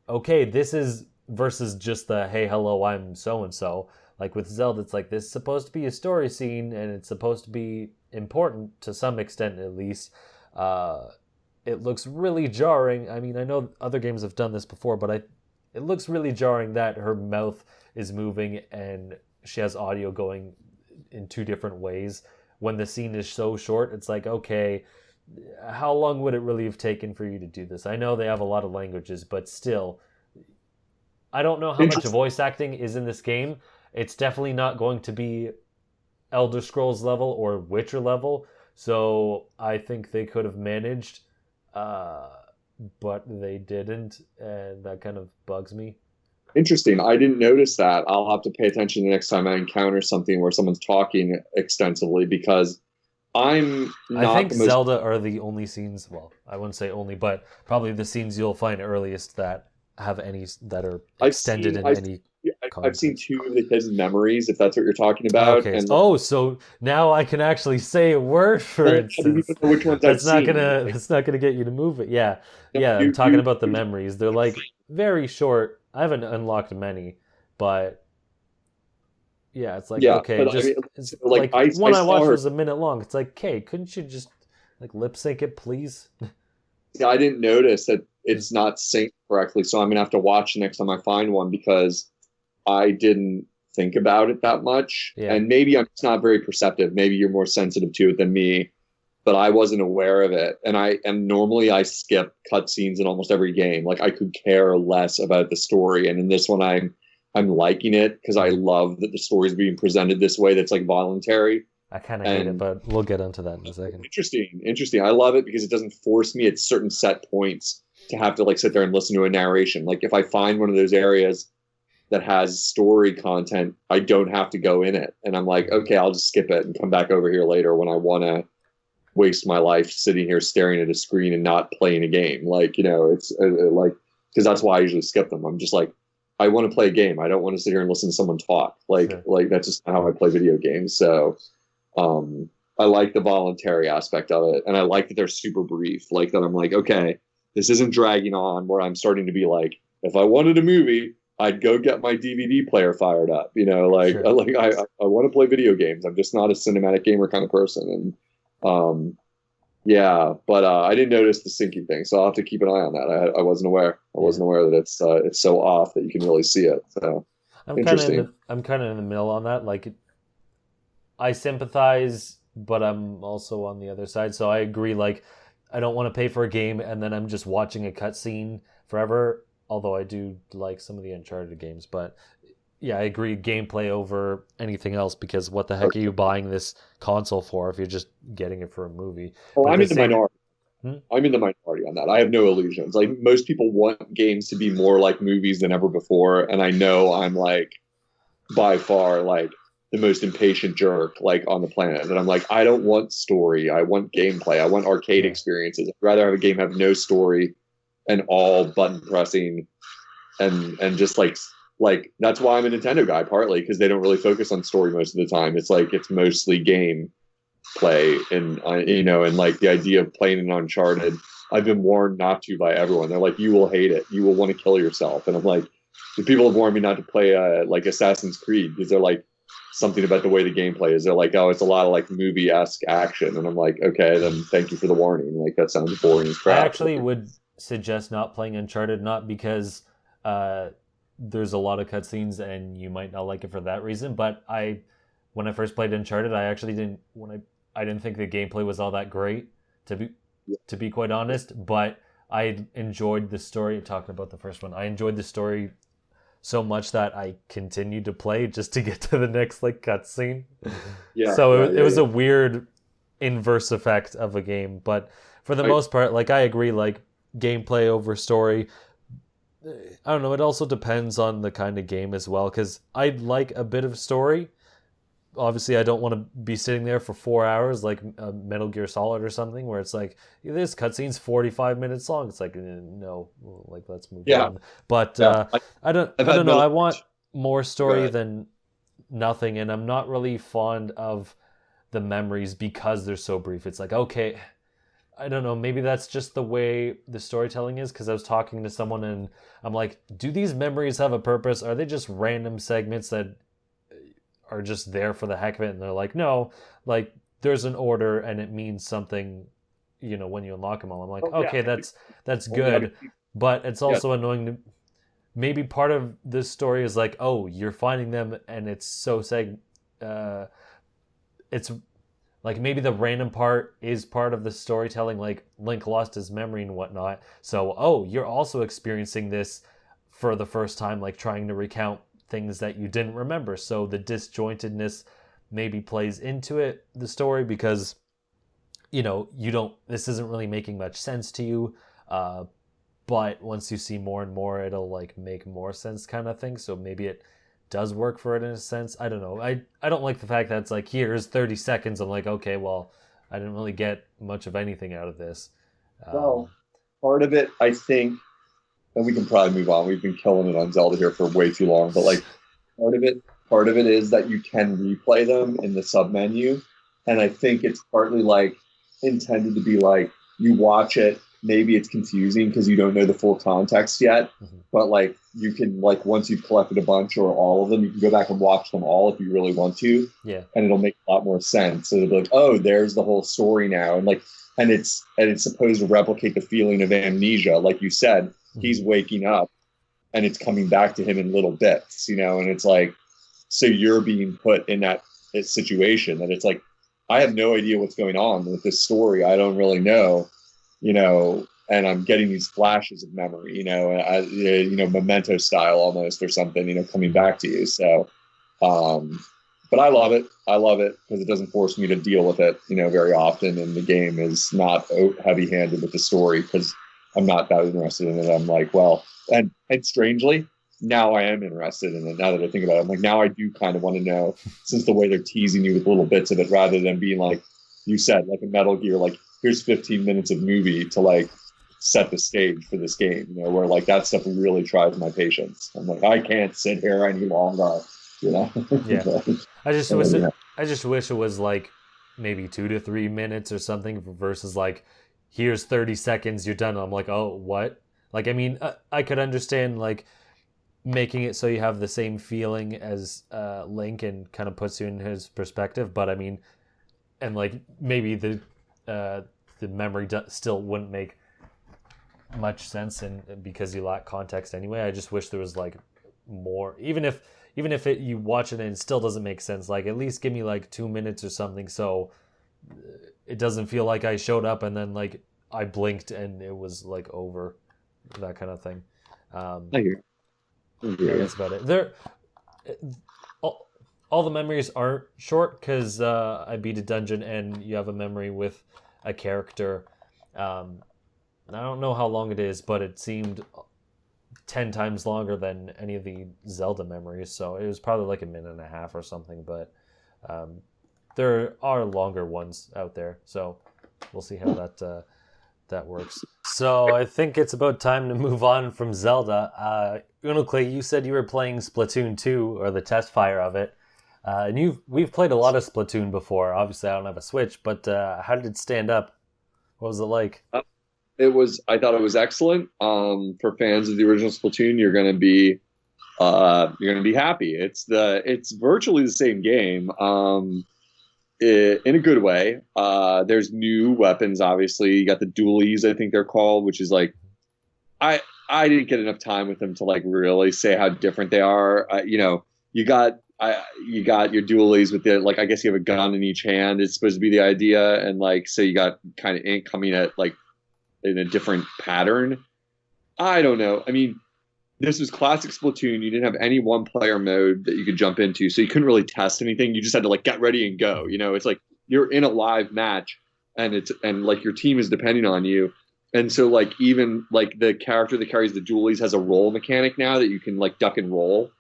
okay, this is versus just the, hey, hello, I'm so-and-so. Like with Zelda, it's like, this is supposed to be a story scene, and it's supposed to be important to some extent, at least. It looks really jarring. I mean, I know other games have done this before, but it looks really jarring that her mouth is moving and she has audio going in two different ways. When the scene is so short, it's like, okay, how long would it really have taken for you to do this? I know they have a lot of languages, but still, I don't know how much voice acting is in this game. It's definitely not going to be Elder Scrolls level or Witcher level, so I think they could have managed, but they didn't, and that kind of bugs me. Interesting. I didn't notice that. I'll have to pay attention the next time I encounter something where someone's talking extensively, because I think Zelda are the only scenes, well, I wouldn't say only, but probably the scenes you'll find earliest that have any, that are extended in any I've seen two of the hidden memories, if that's what you're talking about. Okay. And so now I can actually say a word for it. Which ones that's not gonna get you to move it. Yeah, I'm talking about the memories. They're like very short. I haven't unlocked many, but yeah, it's like, okay, just, I mean, it's like one I watched was a minute long. It's like, okay, couldn't you just like lip sync it, please? Yeah, I didn't notice that it's not synced correctly, so I'm gonna have to watch next time I find one, because I didn't think about it that much. Yeah. And maybe I'm just not very perceptive. Maybe you're more sensitive to it than me, but I wasn't aware of it. And normally I skip cutscenes in almost every game. Like, I could care less about the story. And in this one, I'm liking it because I love that the story is being presented this way. That's like voluntary. I kind of hate it, but we'll get into that in a second. Interesting. I love it because it doesn't force me at certain set points to have to like sit there and listen to a narration. Like, if I find one of those areas that has story content, I don't have to go in it. And I'm like, okay, I'll just skip it and come back over here later when I want to waste my life sitting here staring at a screen and not playing a game. Like, you know, it's like, because that's why I usually skip them. I'm just like, I want to play a game. I don't want to sit here and listen to someone talk. Like that's just not how I play video games. So I like the voluntary aspect of it. And I like that they're super brief. Like that I'm like, okay, this isn't dragging on where I'm starting to be like, if I wanted a movie, I'd go get my DVD player fired up, you know, like, sure. I want to play video games. I'm just not a cinematic gamer kind of person. And, yeah, but, I didn't notice the syncing thing, so I'll have to keep an eye on that. I wasn't aware. I wasn't aware that it's so off that you can really see it. So I'm kind of in the middle on that. Like, I sympathize, but I'm also on the other side. So I agree. Like, I don't want to pay for a game and then I'm just watching a cutscene forever. Although I do like some of the Uncharted games, but yeah, I agree, gameplay over anything else, because what the heck are you buying this console for if you're just getting it for a movie? Well, I'm in the minority. I'm in the minority on that. I have no illusions. Like most people want games to be more like movies than ever before, and I know I'm like by far like the most impatient jerk like on the planet. And I'm like, I don't want story. I want gameplay. I want arcade experiences. I'd rather have a game have no story and all button pressing and just like that's why I'm a Nintendo guy, partly because they don't really focus on story most of the time. It's like it's mostly game play, and and like the idea of playing an Uncharted, I've been warned not to by everyone. They're like, you will hate it, you will want to kill yourself, and I'm like, the people have warned me not to play like Assassin's Creed because they're like something about the way the gameplay is. They're like, oh, it's a lot of like movie-esque action, and I'm like, okay, then thank you for the warning. Like that sounds boring as crap. I actually would suggest not playing Uncharted, not because there's a lot of cutscenes and you might not like it for that reason, but when I first played Uncharted, I actually I didn't think the gameplay was all that great, to be quite honest, but I enjoyed the story. Talking about the first one, I enjoyed the story so much that I continued to play just to get to the next like cutscene. So it was a weird inverse effect of a game, but for the most part, like I agree, like gameplay over story. I don't know. It also depends on the kind of game as well, because I'd like a bit of story. Obviously, I don't want to be sitting there for 4 hours like Metal Gear Solid or something, where it's like this cutscene's 45 minutes long. It's like no, like let's move on. But I don't know. I want more story than nothing, and I'm not really fond of the memories because they're so brief. It's like, okay, I don't know, maybe that's just the way the storytelling is, because I was talking to someone and I'm like, do these memories have a purpose? Are they just random segments that are just there for the heck of it? And they're like, no, like there's an order and it means something, when you unlock them all. I'm like, okay, that's good, but it's also annoying to, maybe part of this story is like, oh, you're finding them and it's so it's like maybe the random part is part of the storytelling, like Link lost his memory and whatnot. So, oh, you're also experiencing this for the first time, like trying to recount things that you didn't remember. So the disjointedness maybe plays into it, the story, because, this isn't really making much sense to you. But once you see more and more, it'll like make more sense kind of thing. So maybe it does work for it in a sense. I don't know. I don't like the fact that it's like, here's 30 seconds. I'm like, okay, well, I didn't really get much of anything out of this. Well, part of it, I think, and we can probably move on. We've been killing it on Zelda here for way too long, but like part of it is that you can replay them in the sub menu. And I think it's partly like intended to be like, you watch it, maybe it's confusing because you don't know the full context yet, but like you can, like, once you've collected a bunch or all of them, you can go back and watch them all if you really want to, and it'll make a lot more sense. So it'll be like, oh, there's the whole story now, and like, and it's supposed to replicate the feeling of amnesia, like you said. He's waking up and it's coming back to him in little bits, and it's like, so you're being put in that situation that it's like, I have no idea what's going on with this story, I don't really know, and I'm getting these flashes of memory, Memento style almost or something, coming back to you. So, but I love it because it doesn't force me to deal with it, very often. And the game is not heavy handed with the story because I'm not that interested in it. I'm like, well, and strangely, now I am interested in it. Now that I think about it, I'm like, now I do kind of want to know, since the way they're teasing you with little bits of it, rather than being like you said, like a Metal Gear, like here's 15 minutes of movie to like set the stage for this game, where like that stuff really tries my patience. I'm like, I can't sit here any longer, Yeah. I just wish it was like maybe 2 to 3 minutes or something versus like, here's 30 seconds, you're done. I'm like, oh, what? Like, I mean, I could understand like making it so you have the same feeling as Link and kind of puts you in his perspective, but I mean, and like maybe the memory still wouldn't make much sense, and because you lack context anyway. I just wish there was like more, even if you watch it and it still doesn't make sense, like at least give me like 2 minutes or something, so it doesn't feel like I showed up and then like I blinked and it was like over, that kind of thing. I hear. Yeah, that's about it. All the memories aren't short because I beat a dungeon and you have a memory with a character I don't know how long it is, but it seemed 10 times longer than any of the Zelda memories. So it was probably like a minute and a half or something. But there are longer ones out there. So we'll see how that works. So I think it's about time to move on from Zelda. Unoclay, you said you were playing Splatoon 2, or the Testfire of it. And we've played a lot of Splatoon before. Obviously, I don't have a Switch, but how did it stand up? What was it like? I thought it was excellent. For fans of the original Splatoon, you're gonna be happy. It's virtually the same game. In a good way. There's new weapons, obviously. You got the dualies, I think they're called, which is like, I didn't get enough time with them to like really say how different they are. You got your dualies with the, like, I guess you have a gun in each hand. It's supposed to be the idea, and like, so you got kind of ink coming at like in a different pattern. I don't know. I mean, this was classic Splatoon. You didn't have any one player mode that you could jump into, so you couldn't really test anything. You just had to like get ready and go. It's like you're in a live match, and like your team is depending on you. And so like even like the character that carries the dualies has a roll mechanic now that you can like duck and roll.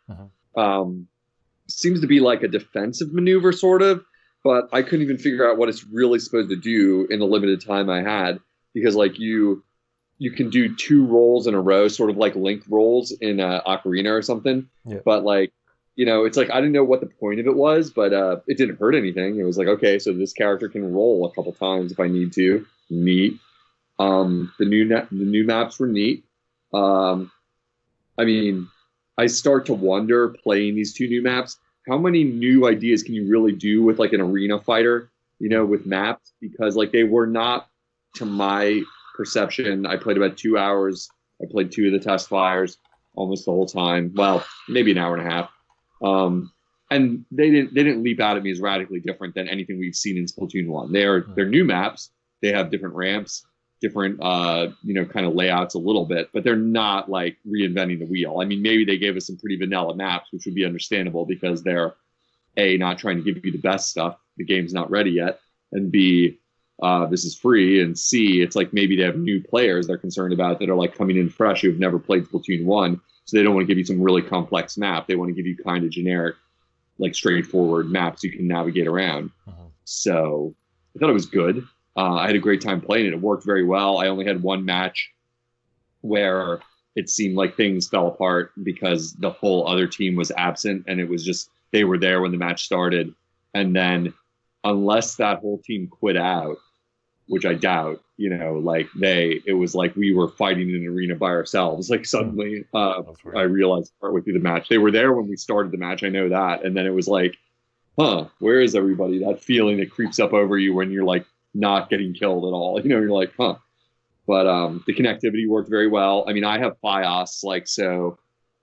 Seems to be like a defensive maneuver sort of, but I couldn't even figure out what it's really supposed to do in the limited time I had, because like you can do 2 rolls in a row, sort of like Link rolls in Ocarina or something. Yeah. But like, it's like I didn't know what the point of it was, but it didn't hurt anything. It was like, okay, so this character can roll a couple times if I need to. Neat. The new maps were neat. I mean, I start to wonder, playing these 2 new maps, how many new ideas can you really do with like an arena fighter, with maps? Because like they were not, to my perception. I played about 2 hours. I played 2 of the test fires almost the whole time. Well, maybe an hour and a half. And they didn't leap out at me as radically different than anything we've seen in Splatoon 1. They're new maps. They have different ramps, different kind of layouts a little bit, but they're not like reinventing the wheel. I mean, maybe they gave us some pretty vanilla maps, which would be understandable because they're A, not trying to give you the best stuff. The game's not ready yet. And B, this is free, and C, it's like maybe they have new players they're concerned about that are like coming in fresh who've never played Splatoon 1, so they don't want to give you some really complex map. They want to give you kind of generic, like straightforward maps you can navigate around. So I thought it was good. I had a great time playing it. It worked very well. I only had one match where it seemed like things fell apart because the whole other team was absent, and it was just they were there when the match started, and then unless that whole team quit out, which I doubt, it was like we were fighting in an arena by ourselves. Like suddenly, I realized partway through the match, they were there when we started the match. I know that. And then it was like, where is everybody? That feeling that creeps up over you when you're like not getting killed at all. You're like, But the connectivity worked very well. I mean, I have Fios, so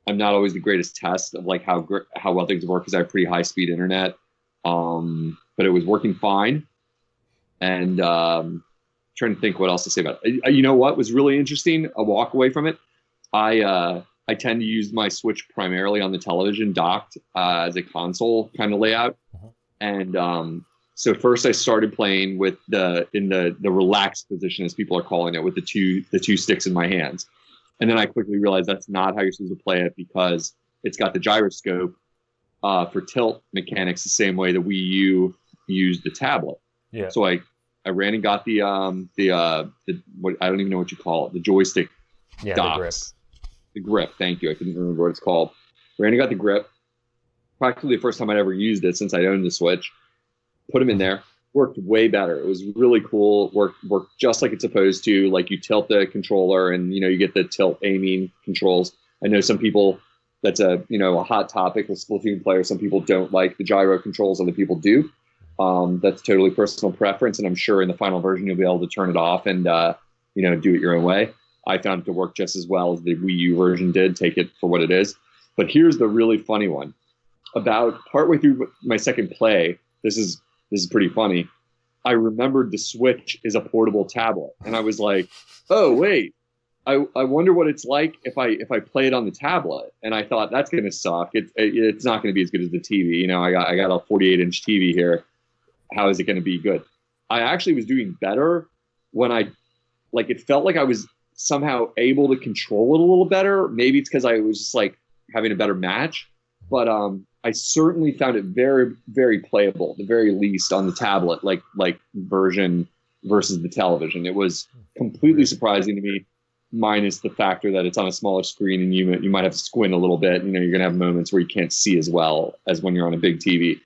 I'm not always the greatest test of like how well things work because I have pretty high speed internet. But it was working fine. And trying to think what else to say about it. You know what was really interesting? A walk away from it. I tend to use my Switch primarily on the television, docked as a console kind of layout. And so first I started playing with in the relaxed position, as people are calling it, with the two sticks in my hands. And then I quickly realized that's not how you're supposed to play it, because it's got the gyroscope for tilt mechanics the same way the Wii U used the tablet. Yeah. So I ran and got the what I don't even know what you call it, the joystick docks. The grip. Thank you. I couldn't remember what it's called. Ran and got the grip. Practically the first time I'd ever used it since I owned the Switch. Put them in there. Worked way better. It was really cool. Worked just like it's supposed to. Like you tilt the controller, and you get the tilt aiming controls. I know some people, that's a hot topic with Splatoon players. Some people don't like the gyro controls, other people do. That's totally personal preference, and I'm sure in the final version you'll be able to turn it off and do it your own way. I found it to work just as well as the Wii U version did. Take it for what it is. But here's the really funny one. About partway through my second play, this is pretty funny. I remembered the Switch is a portable tablet, and I was like, "Oh wait, I wonder what it's like if I play it on the tablet." And I thought that's going to suck. It's not going to be as good as the TV. I got a 48-inch TV here. How is it going to be good? I actually was doing better when I like it felt like I was somehow able to control it a little better. Maybe it's because I was just like having a better match, but I certainly found it very, very playable, at the very least on the tablet, like version versus the television. It was completely surprising to me, minus the factor that it's on a smaller screen and you might have to squint a little bit. You know, you're gonna have moments where you can't see as well as when you're on a big TV.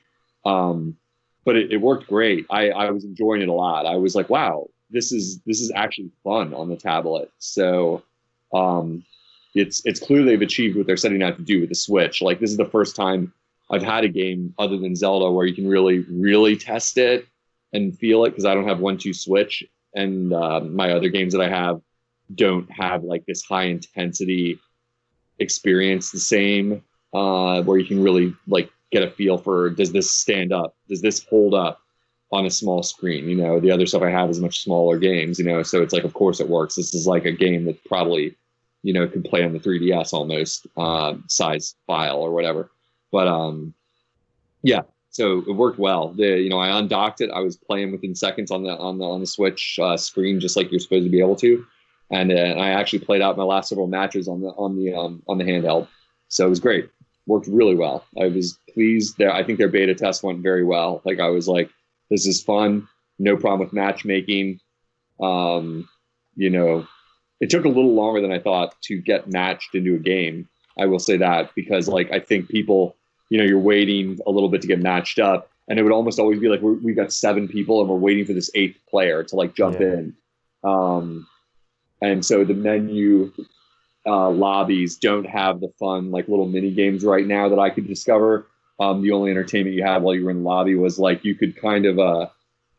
But it worked great. I was enjoying it a lot. I was like, wow, this is actually fun on the tablet. So it's clear they've achieved what they're setting out to do with the Switch. Like, this is the first time I've had a game other than Zelda where you can really, really test it and feel it, because I don't have 1-2 Switch, and my other games that I have don't have like this high intensity experience the same, where you can really like get a feel for, does this stand up? Does this hold up on a small screen? You know, the other stuff I have is much smaller games, you know, so it's like, of course it works. This is like a game that probably, you know, could play on the 3DS almost, size file or whatever. But yeah, so it worked well. You know, I undocked it. I was playing within seconds on the Switch screen, just like you're supposed to be able to. And I actually played out my last several matches on the handheld. So it was great. Worked really well. I was pleased there. I think their beta test went very well. Like, I was like, this is fun. No problem with matchmaking. You know, it took a little longer than I thought to get matched into a game. I will say that, because like, I think people, you know, you're waiting a little bit to get matched up, and it would almost always be like, we've got 7 people and we're waiting for this 8th player to like jump in. And so the menu lobbies don't have the fun like little mini games right now that I could discover. The only entertainment you had while you were in the lobby was like, you could kind of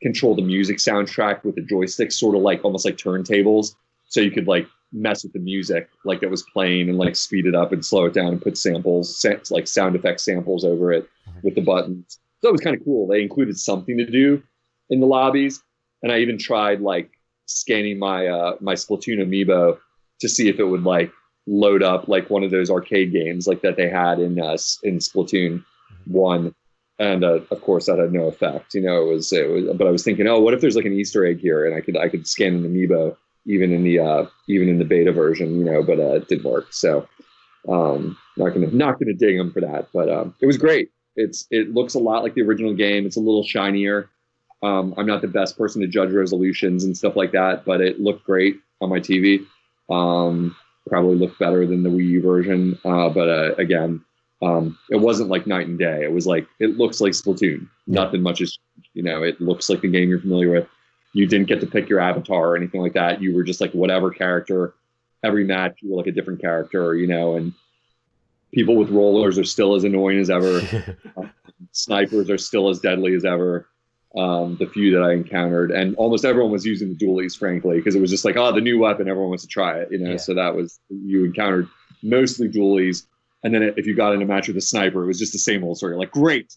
control the music soundtrack with the joystick, sort of like almost like turntables. So you could like mess with the music like that was playing and like speed it up and slow it down and put samples, like sound effect samples over it with the buttons. So it was kind of cool. They included something to do in the lobbies. And I even tried like scanning my my Splatoon amiibo to see if it would like load up like one of those arcade games like that they had in Splatoon 1. And of course that had no effect. You know, it was, but I was thinking, oh, what if there's like an Easter egg here, and I could scan an amiibo even in the beta version, you know, but it didn't work. So not gonna ding them for that, but it was great. It looks a lot like the original game. It's a little shinier. I'm not the best person to judge resolutions and stuff like that, but it looked great on my TV. Probably looked better than the Wii U version, but again, it wasn't like night and day. It was like, it looks like Splatoon. Nothing much is, you know, it looks like the game you're familiar with. You didn't get to pick your avatar or anything like that. You were just like whatever character. Every match you were like a different character, you know, and people with rollers are still as annoying as ever. Snipers are still as deadly as ever. The few that I encountered, and almost everyone was using the dualies, frankly, because it was just like, oh, the new weapon, everyone wants to try it, you know. So that was, you encountered mostly dualies, and then if you got in a match with a sniper, it was just the same old story. Like, great.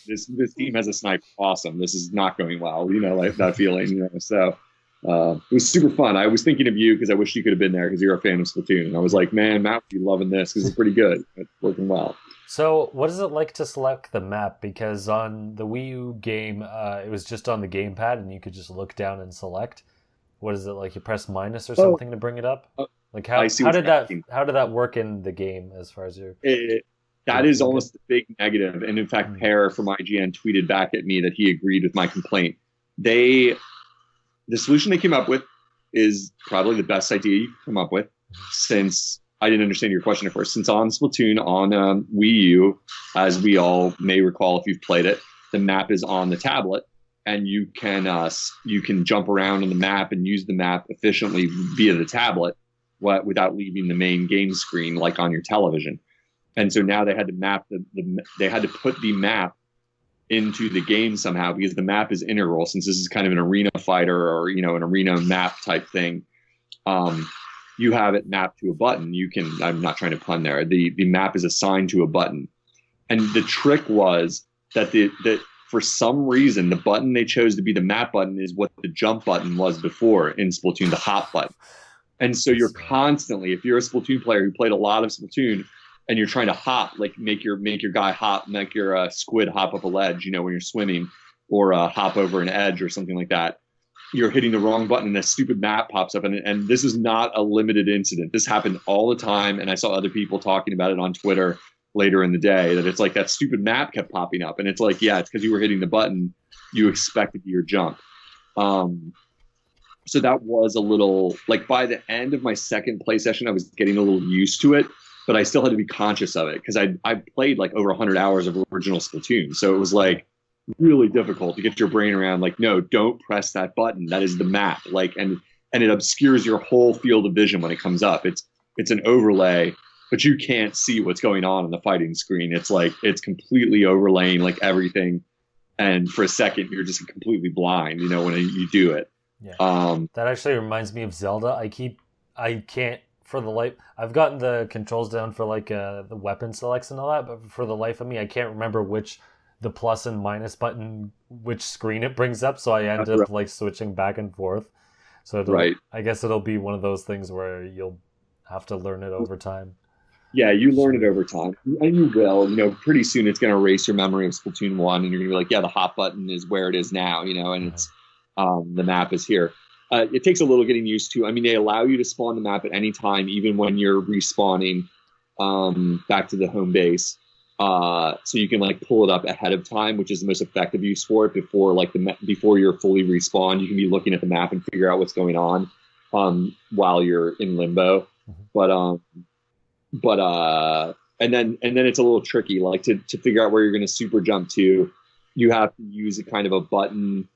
This team has a sniper. Awesome. This is not going well, you know, like that feeling, you know. So it was super fun. I was thinking of you because I wish you could have been there because you're a fan of Splatoon, and I was like, man, Matt would be loving this because it's pretty good. It's working well. So what is it like to select the map? Because on the Wii U game, it was just on the gamepad and you could just look down and select. What is it like? You press minus or something to bring it up? Like how did that work in the game as far as your? That is almost the big negative. And in fact, Pear from IGN tweeted back at me that he agreed with my complaint. The solution they came up with is probably the best idea you can come up with, since I didn't understand your question at first. Since on Splatoon on Wii U, as we all may recall if you've played it, the map is on the tablet, and you can jump around on the map and use the map efficiently via the tablet, without leaving the main game screen like on your television. And so now they had to map they had to put the map into the game somehow, because the map is integral, since this is kind of an arena fighter or, you know, an arena map type thing. You have it mapped to a button. I'm not trying to pun there. The map is assigned to a button. And the trick was that for some reason, the button they chose to be the map button is what the jump button was before in Splatoon, the hop button. And so you're constantly, if you're a Splatoon player who played a lot of Splatoon, and you're trying to hop, like make your guy hop, make your squid hop up a ledge, you know, when you're swimming, or hop over an edge or something like that, you're hitting the wrong button and a stupid map pops up. And this is not a limited incident. This happened all the time. And I saw other people talking about it on Twitter later in the day, that it's like that stupid map kept popping up. And it's like, yeah, it's because you were hitting the button you expected your jump. So that was a little, like, by the end of my second play session, I was getting a little used to it, but I still had to be conscious of it because I played like over 100 hours of original Splatoon. So it was like really difficult to get your brain around, like, no, don't press that button. That is the map. Like, and it obscures your whole field of vision when it comes up. It's an overlay, but you can't see what's going on the fighting screen. It's like, it's completely overlaying like everything. And for a second, you're just completely blind, you know, when you do it. Yeah. That actually reminds me of Zelda. I can't for the life. I've gotten the controls down for like the weapon selects and all that, but for the life of me, I can't remember which the plus and minus button, which screen it brings up. So I end up like switching back and forth. So I guess it'll be one of those things where you'll have to learn it over time. Yeah, you learn it over time, and you will. You know, pretty soon it's going to erase your memory of Splatoon 1, and you're going to be like, yeah, the hot button is where it is now, you know, and it's the map is here. It takes a little getting used to. I mean, they allow you to spawn the map at any time, even when you're respawning back to the home base. So you can like pull it up ahead of time, which is the most effective use for it. Before you're fully respawned, you can be looking at the map and figure out what's going on while you're in limbo. And then it's a little tricky, like to figure out where you're going to super jump to. You have to use a kind of a button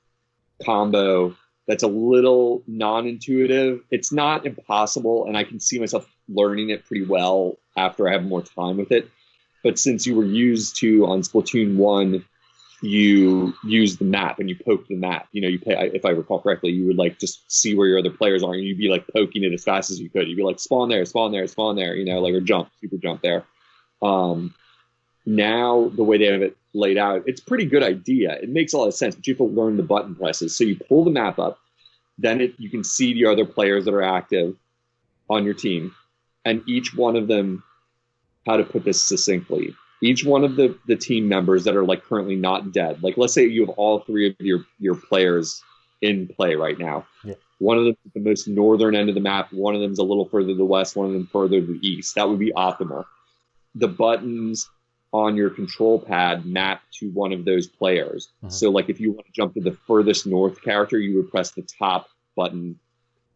combo that's a little non-intuitive. It's not impossible, and I can see myself learning it pretty well after I have more time with it. But since you were used to on Splatoon 1, you use the map and you poke the map. You know, if I recall correctly, you would like just see where your other players are, and you'd be like poking it as fast as you could. You'd be like, spawn there, spawn there, spawn there, you know, like, or jump, super jump there. Now the way they have it laid out, it's a pretty good idea. It makes a lot of sense, but you have to learn the button presses. So you pull the map up, then you can see the other players that are active on your team, and each one of them, how to put this succinctly, each one of the team members that are like currently not dead, like let's say you have all three of your players in play right now. Yeah. One of them is the most northern end of the map, one of them is a little further to the west, one of them further to the east. That would be optimal. The buttons on your control pad map to one of those players. Mm-hmm. So like if you want to jump to the furthest north character, you would press the top button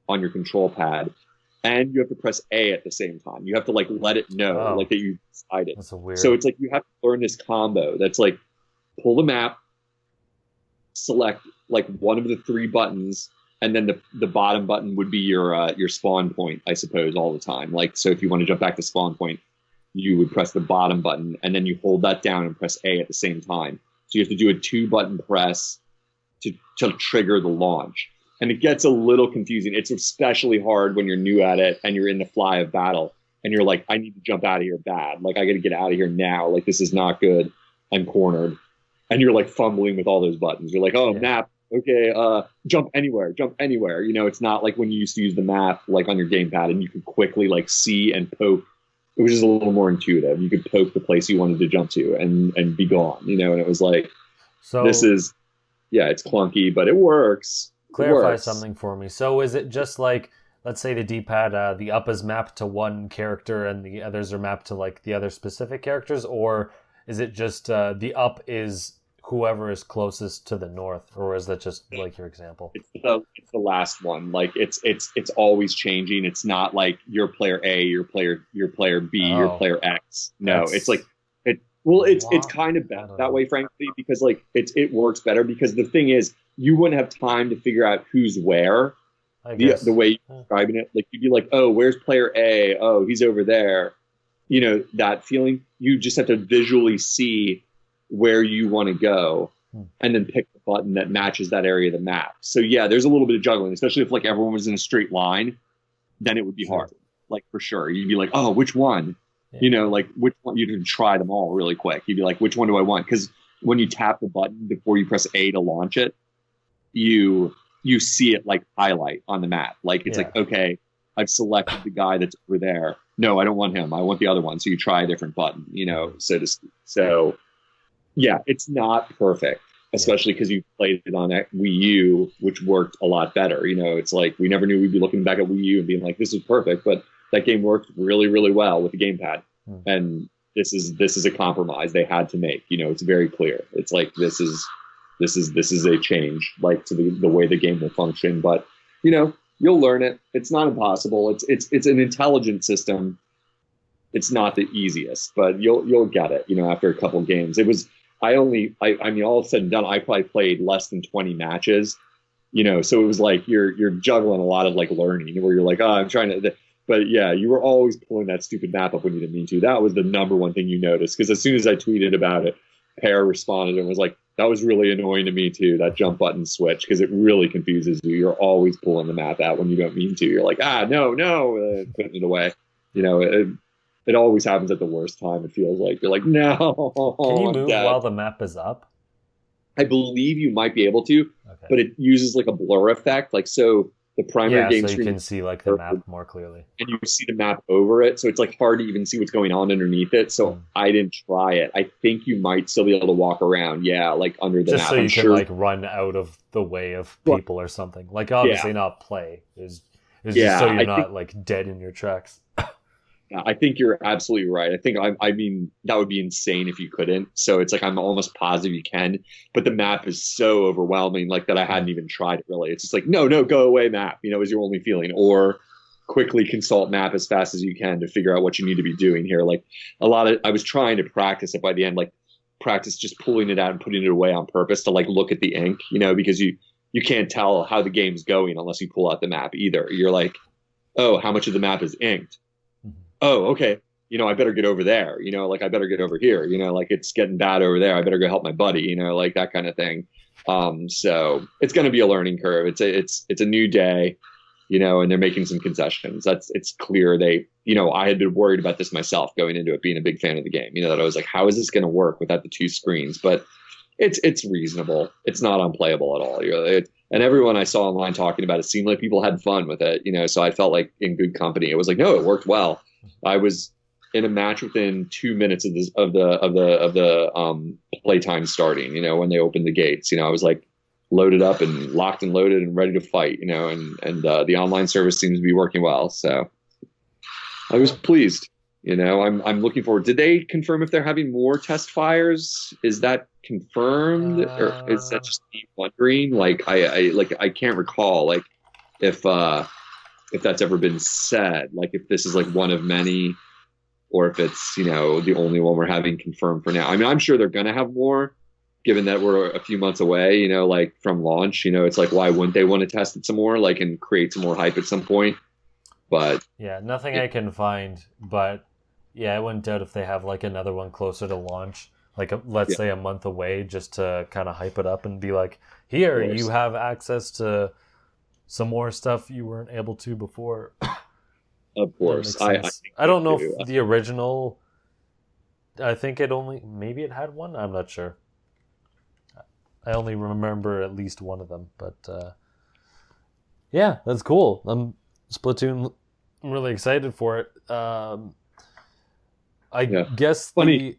on your control pad. And you have to press A at the same time. You have to like let it know like that you decided. That's weird. So it's like you have to learn this combo that's like pull the map, select like one of the three buttons, and then the bottom button would be your spawn point, I suppose, all the time. Like, so if you want to jump back to spawn point, you would press the bottom button, and then you hold that down and press A at the same time. So you have to do a 2-button press to trigger the launch. And it gets a little confusing. It's especially hard when you're new at it and you're in the fly of battle and you're like, I need to jump out of here bad. Like, I got to get out of here now. Like, this is not good. I'm cornered. And you're like fumbling with all those buttons. You're like, map. Okay, jump anywhere. You know, it's not like when you used to use the map like on your gamepad and you could quickly like see and poke. It was just a little more intuitive. You could poke the place you wanted to jump to and be gone, you know, and it was like, it's clunky, but it works. Clarify something for me. So is it just like, let's say the D-pad, the up is mapped to one character and the others are mapped to like the other specific characters, or is it just the up is whoever is closest to the north, or is that just like your example? It's the last one. Like it's always changing. It's not like your player A, your player B, your player X. No, it's like it's kind of better that way, frankly, because like it works better because the thing is you wouldn't have time to figure out who's where. The way you're describing it, like you'd be like, oh, where's player A? Oh, he's over there. You know, that feeling. You just have to visually see where you want to go and then pick the button that matches that area of the map. So yeah, there's a little bit of juggling, especially if like everyone was in a straight line, then it would be hard. Like for sure. You'd be like, oh, which one? Yeah. You know, like which one? You can try them all really quick. You'd be like, which one do I want? Because when you tap the button before you press A to launch it, you see it like highlight on the map. Like it's like, okay, I've selected the guy that's over there. No, I don't want him. I want the other one. So you try a different button, you know, so to speak. So yeah, it's not perfect. Yeah. especially because you played it on Wii U, which worked a lot better. It's like we never knew we'd be looking back at Wii U and being like, "This is perfect," but that game worked really, really well with the gamepad. Hmm. And this is a compromise they had to make. It's very clear. It's like this is a change, like, to the way the game will function. But you'll learn it. It's not impossible. It's an intelligent system. It's not the easiest, but you'll get it. After a couple of games, it was. I mean, all said and done, I probably played less than 20 matches. So it was like you're juggling a lot of like learning, where you're like, oh, I'm trying to. But yeah, you were always pulling that stupid map up when you didn't mean to. That was the number one thing you noticed, because as soon as I tweeted about it, Pear responded and was like, that was really annoying to me too, that jump button switch, because it really confuses you. You're always pulling the map out when you don't mean to. You're like, no, putting it away. It always happens at the worst time. It feels like you're like, no, Can you I'm move dead. while the map is up? I believe you might be able to, Okay. but it uses like a blur effect. Like, so the primary Yeah, game so you screen, can see like the map more clearly. and you see the map over it, so it's like hard to even see what's going on underneath it. So I didn't try it. I think you might still be able to walk around, yeah, like under the Just map. so you I'm can sure. like run out of the way of people or something. Like obviously not play. It's just Yeah, so you're I not think- like dead in your tracks. I think you're absolutely right. I mean, that would be insane if you couldn't. So it's like I'm almost positive you can, but the map is so overwhelming, like, that I hadn't even tried it really. It's just like, no, go away, map. Is your only feeling, or quickly consult map as fast as you can to figure out what you need to be doing here. Like, I was trying to practice it by the end, like practice just pulling it out and putting it away on purpose to like look at the ink, because you can't tell how the game's going unless you pull out the map either. You're like, oh, how much of the map is inked? Oh, okay. I better get over there. Like, I better get over here. Like, it's getting bad over there. I better go help my buddy. Like that kind of thing. So it's going to be a learning curve. It's a new day. And they're making some concessions. It's clear I had been worried about this myself going into it, being a big fan of the game. That I was like, how is this going to work without the two screens? But it's reasonable. It's not unplayable at all. And everyone I saw online talking about it seemed like people had fun with it. So I felt like in good company. It was like, no, it worked well. I was in a match within 2 minutes of the playtime starting. When they opened the gates. I was like loaded up and locked and loaded and ready to fight. And the online service seems to be working well. So I was pleased. I'm looking forward. Did they confirm if they're having more test fires? Is that confirmed, or is that just me wondering? Like, I can't recall. Like, if that's ever been said, like if this is like one of many, or if it's the only one we're having confirmed for now. I mean, I'm sure they're gonna have more, given that we're a few months away, like from launch. It's like, why wouldn't they want to test it some more, like, and create some more hype at some point? But yeah, nothing I can find. But yeah, I wouldn't doubt if they have like another one closer to launch, like let's say a month away, just to kind of hype it up and be like, here you have access to some more stuff you weren't able to before. Of course. I don't know if the original, I think maybe it had one. I'm not sure. I only remember at least one of them, but yeah, that's cool. Splatoon, I'm really excited for it. I guess funny.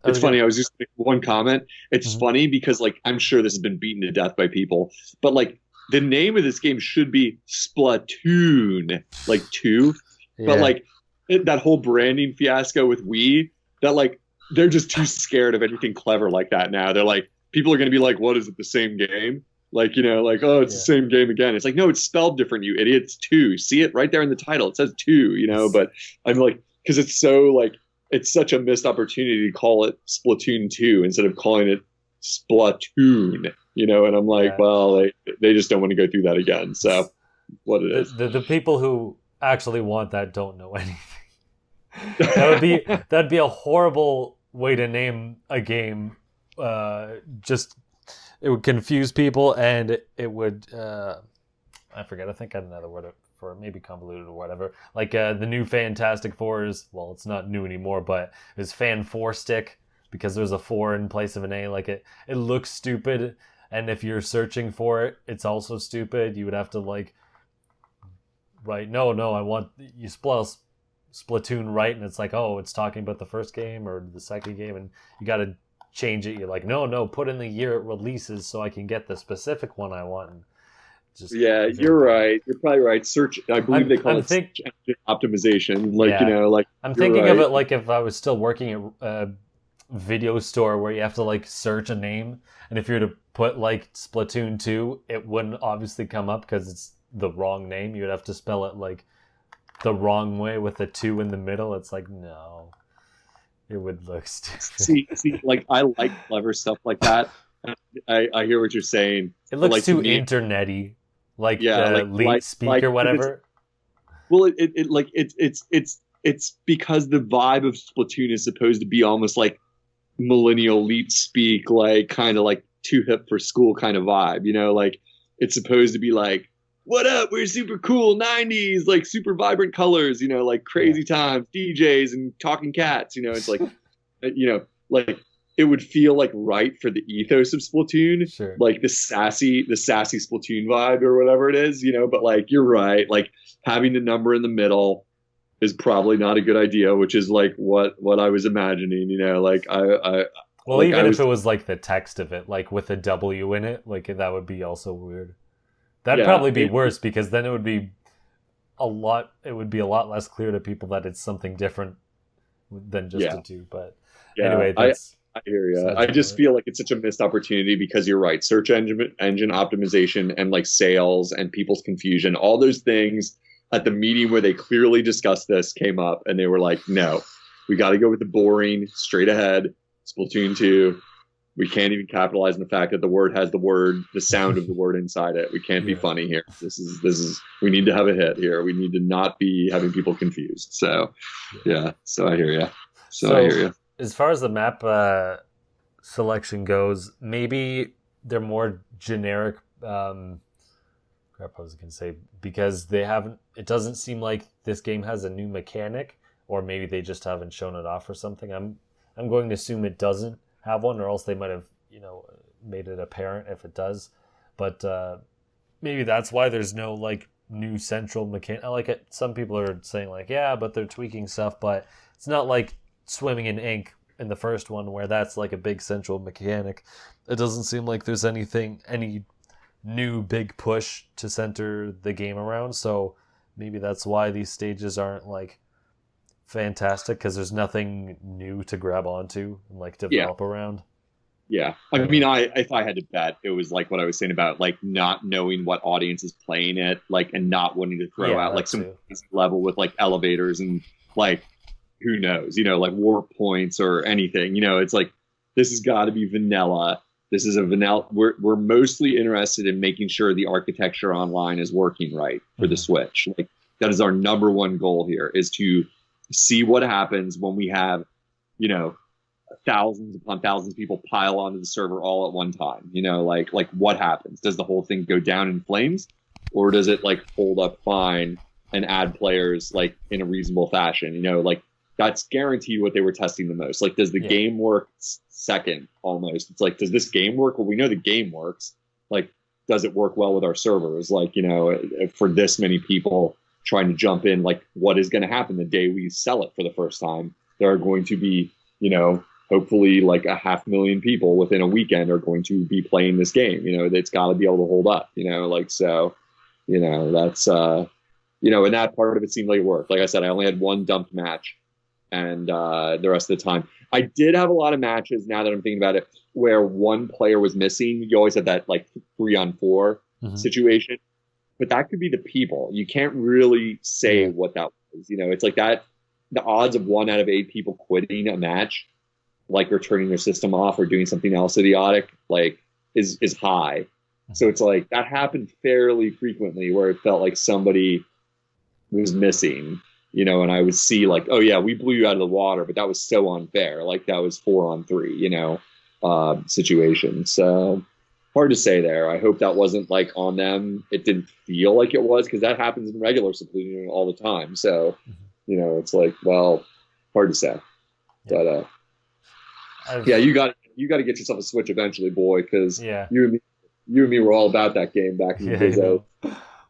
It's funny. I was just making one comment. It's funny because, like, I'm sure this has been beaten to death by people, but like, the name of this game should be Splatoon, like 2. Yeah. But like that whole branding fiasco with Wii, that like they're just too scared of anything clever like that now. They're like, people are going to be like, what is it, the same game? Like, like, oh, it's the same game again. It's like, no, it's spelled different, you idiots. 2. See it right there in the title. It says 2, but I'm like, because it's so like, it's such a missed opportunity to call it Splatoon 2 instead of calling it Splatoon. And I'm like, well, they just don't want to go through that again. So, what it is. The people who actually want that don't know anything. That'd be a horrible way to name a game. Just it would confuse people, and it would. I forget. I think I had another word for it, maybe convoluted or whatever. Like the new Fantastic Four is, well, it's not new anymore, but it's Fan 4 Stick, because there's a 4 in place of an A. Like it looks stupid. And if you're searching for it, it's also stupid. You would have to like write, no, I want you spell Splatoon right, and it's like, oh, it's talking about the first game or the second game, and you got to change it. You're like, no, put in the year it releases so I can get the specific one I want. And just you're right. You're probably right. Search, I believe they call it search engine optimization. Like, I'm thinking of it like if I was still working at a video store where you have to like search a name, and if you were to put like Splatoon 2, it wouldn't obviously come up because it's the wrong name. You'd have to spell it like the wrong way with a 2 in the middle. It's like, no, it would look stupid. See, like I like clever stuff like that. I hear what you're saying. It looks like, too internet-y, like the lead speak or whatever. Well, it's because the vibe of Splatoon is supposed to be almost like millennial leap speak, like kind of like too hip for school kind of vibe. Like it's supposed to be like, what up? We're super cool 90s, like super vibrant colors, like crazy times, DJs and talking cats. It's like, like it would feel like right for the ethos of Splatoon, sure. Like the sassy Splatoon vibe or whatever it is, But like you're right, like having the number in the middle is probably not a good idea, which is like what I was imagining, Like well, like even if it was like the text of it, like with a W in it, like that would be also weird. That'd probably be worse because then it would be a lot less clear to people that it's something different than just a 2. But anyway, I hear you. I just feel like it's such a missed opportunity because you're right. Search engine optimization and like sales and people's confusion, all those things at the meeting where they clearly discussed this came up and they were like, no, we got to go with the boring, straight ahead Splatoon 2. We can't even capitalize on the fact that the word has the sound of the word inside it. We can't be funny here. This is, we need to have a hit here. We need to not be having people confused. So, so I hear you. So I hear you. As far as the map selection goes, maybe they're more generic. Crap, I was going to say, because it doesn't seem like this game has a new mechanic, or maybe they just haven't shown it off or something. I'm going to assume it doesn't have one, or else they might have made it apparent if it does. But maybe that's why there's no like new central mechanic. Like some people are saying like, yeah, but they're tweaking stuff, but it's not like swimming in ink in the first one where that's like a big central mechanic. It doesn't seem like there's any new big push to center the game around, so maybe that's why these stages aren't like fantastic, because there's nothing new to grab onto and like develop around. Yeah, I mean, if I had to bet, it was like what I was saying about like not knowing what audience is playing it, like, and not wanting to throw out like some level with like elevators and like who knows, like warp points or anything. It's like this has got to be vanilla. This is a vanilla. We're mostly interested in making sure the architecture online is working right for the Switch. Like that is our number one goal here, is to see what happens when we have, thousands upon thousands of people pile onto the server all at one time. Like what happens? Does the whole thing go down in flames, or does it like hold up fine and add players like in a reasonable fashion? Like that's guaranteed what they were testing the most. Like, does the game work second almost? It's like, does this game work? Well, we know the game works. Like, does it work well with our servers? Like, for this many people trying to jump in, like what is going to happen the day we sell it for the first time? There are going to be, hopefully like 500,000 people within a weekend are going to be playing this game. It's got to be able to hold up, that's, and that part of it seemed like it worked. Like I said, I only had one dumped match. And the rest of the time, I did have a lot of matches, now that I'm thinking about it, where one player was missing. You always have that like 3-on-4 situation, but that could be the people. You can't really say what that was. It's like that. The odds of 1 out of 8 people quitting a match, like or turning their system off or doing something else idiotic, like is high. So it's like that happened fairly frequently, where it felt like somebody was missing. And I would see like, oh yeah, we blew you out of the water, but that was so unfair. Like that was 4-on-3, situation. So hard to say there. I hope that wasn't like on them. It didn't feel like it was, because that happens in regular Splatoon all the time. So, it's like, well, hard to say. But you got to get yourself a Switch eventually, boy, because you and me were all about that game back in the days.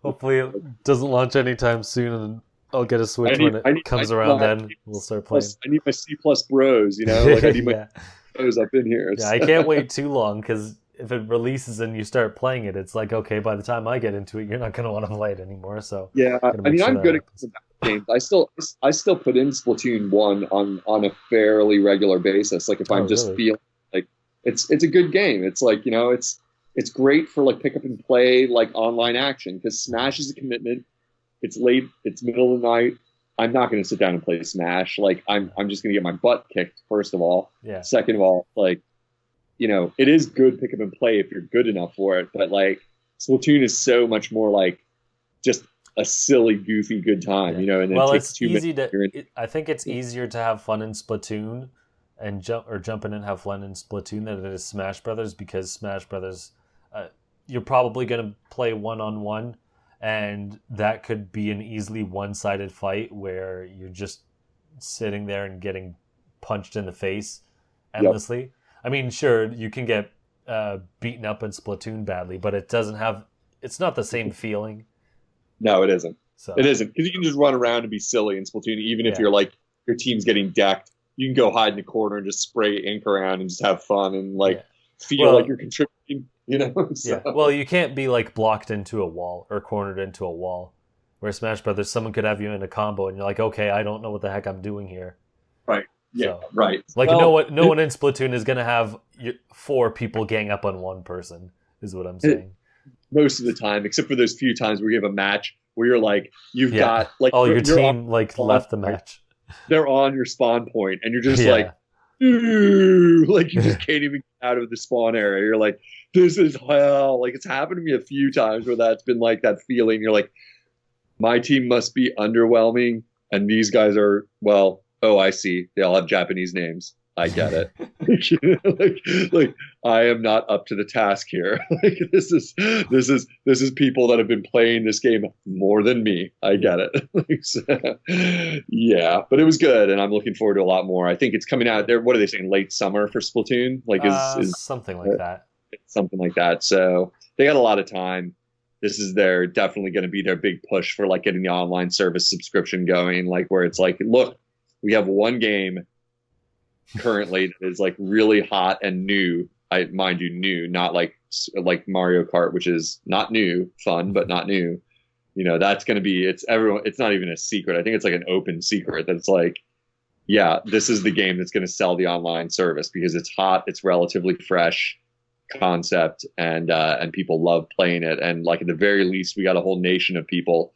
Hopefully it doesn't launch anytime soon, and I'll get a Switch when it comes around. Then we'll start playing. I need my C+ bros, like I need my I've been here. Yeah, I can't wait too long because if it releases and you start playing it, it's like, okay, by the time I get into it, you're not going to want to play it anymore. So, Yeah, gotta I make mean, sure I'm that good at happens. games. I still put in Splatoon 1 on a fairly regular basis. Like if Oh, I'm just really? feeling like it's a good game. It's like, it's great for like pick up and play like online action because Smash is a commitment. It's late, it's middle of the night. I'm not going to sit down and play Smash. Like I'm just going to get my butt kicked first of all. Yeah. Second of all, like it is good pick up and play if you're good enough for it, but like Splatoon is so much more like just a silly, goofy, good time, Yeah. and it Well, takes it's 2 minutes. easy to. You're in, I think it's easier to have fun in Splatoon and jump in and have fun in Splatoon than it is Smash Brothers because Smash Brothers, you're probably gonna play 1-on-1, and that could be an easily one-sided fight where you're just sitting there and getting punched in the face yep. endlessly. I mean, sure, you can get beaten up in Splatoon badly, but it doesn't have. It's not the same feeling. No, it isn't. So It isn't because you can just run around and be silly in Splatoon, even if yeah. you're like your team's getting decked. You can go hide in the corner and just spray ink around and just have fun and like Yeah. feel Well, like you're contributing. So. Yeah. Well, you can't be like blocked into a wall or cornered into a wall. Where Smash Brothers, someone could have you in a combo, and you're like, okay, I don't know what the heck I'm doing here. Right. Yeah. So, right. like, Well, no one in Splatoon is gonna have 4 people gang up on one person. Is what I'm saying. Most of the time, except for those few times where you have a match where you're like, you've got like your you're team like left the point. match. They're on your spawn point, and you're just Yeah. like, ooh, like you just can't even get out of the spawn area. You're like, this is hell. Like it's happened to me a few times where that's been like that feeling. You're like, my team must be underwhelming, and these guys are well. Oh, I see. They all have Japanese names. I get it. like I am not up to the task here. Like this is people that have been playing this game more than me. I get it. So, yeah, but it was good, and I'm looking forward to a lot more. I think it's coming out there. What are they saying? Late summer for Splatoon? Like is something like that. Something like that. So they got a lot of time. This is definitely going to be their big push for like getting the online service subscription going. Like where it's like, look, we have one game currently that is like really hot and new. I mind you, new, not like Mario Kart, which is not new, fun but not new. That's going to be it's everyone. It's not even a secret. I think it's like an open secret that it's like, yeah, this is the game that's going to sell the online service because it's hot, it's relatively fresh concept, and people love playing it. And like at the very least, we got a whole nation of people.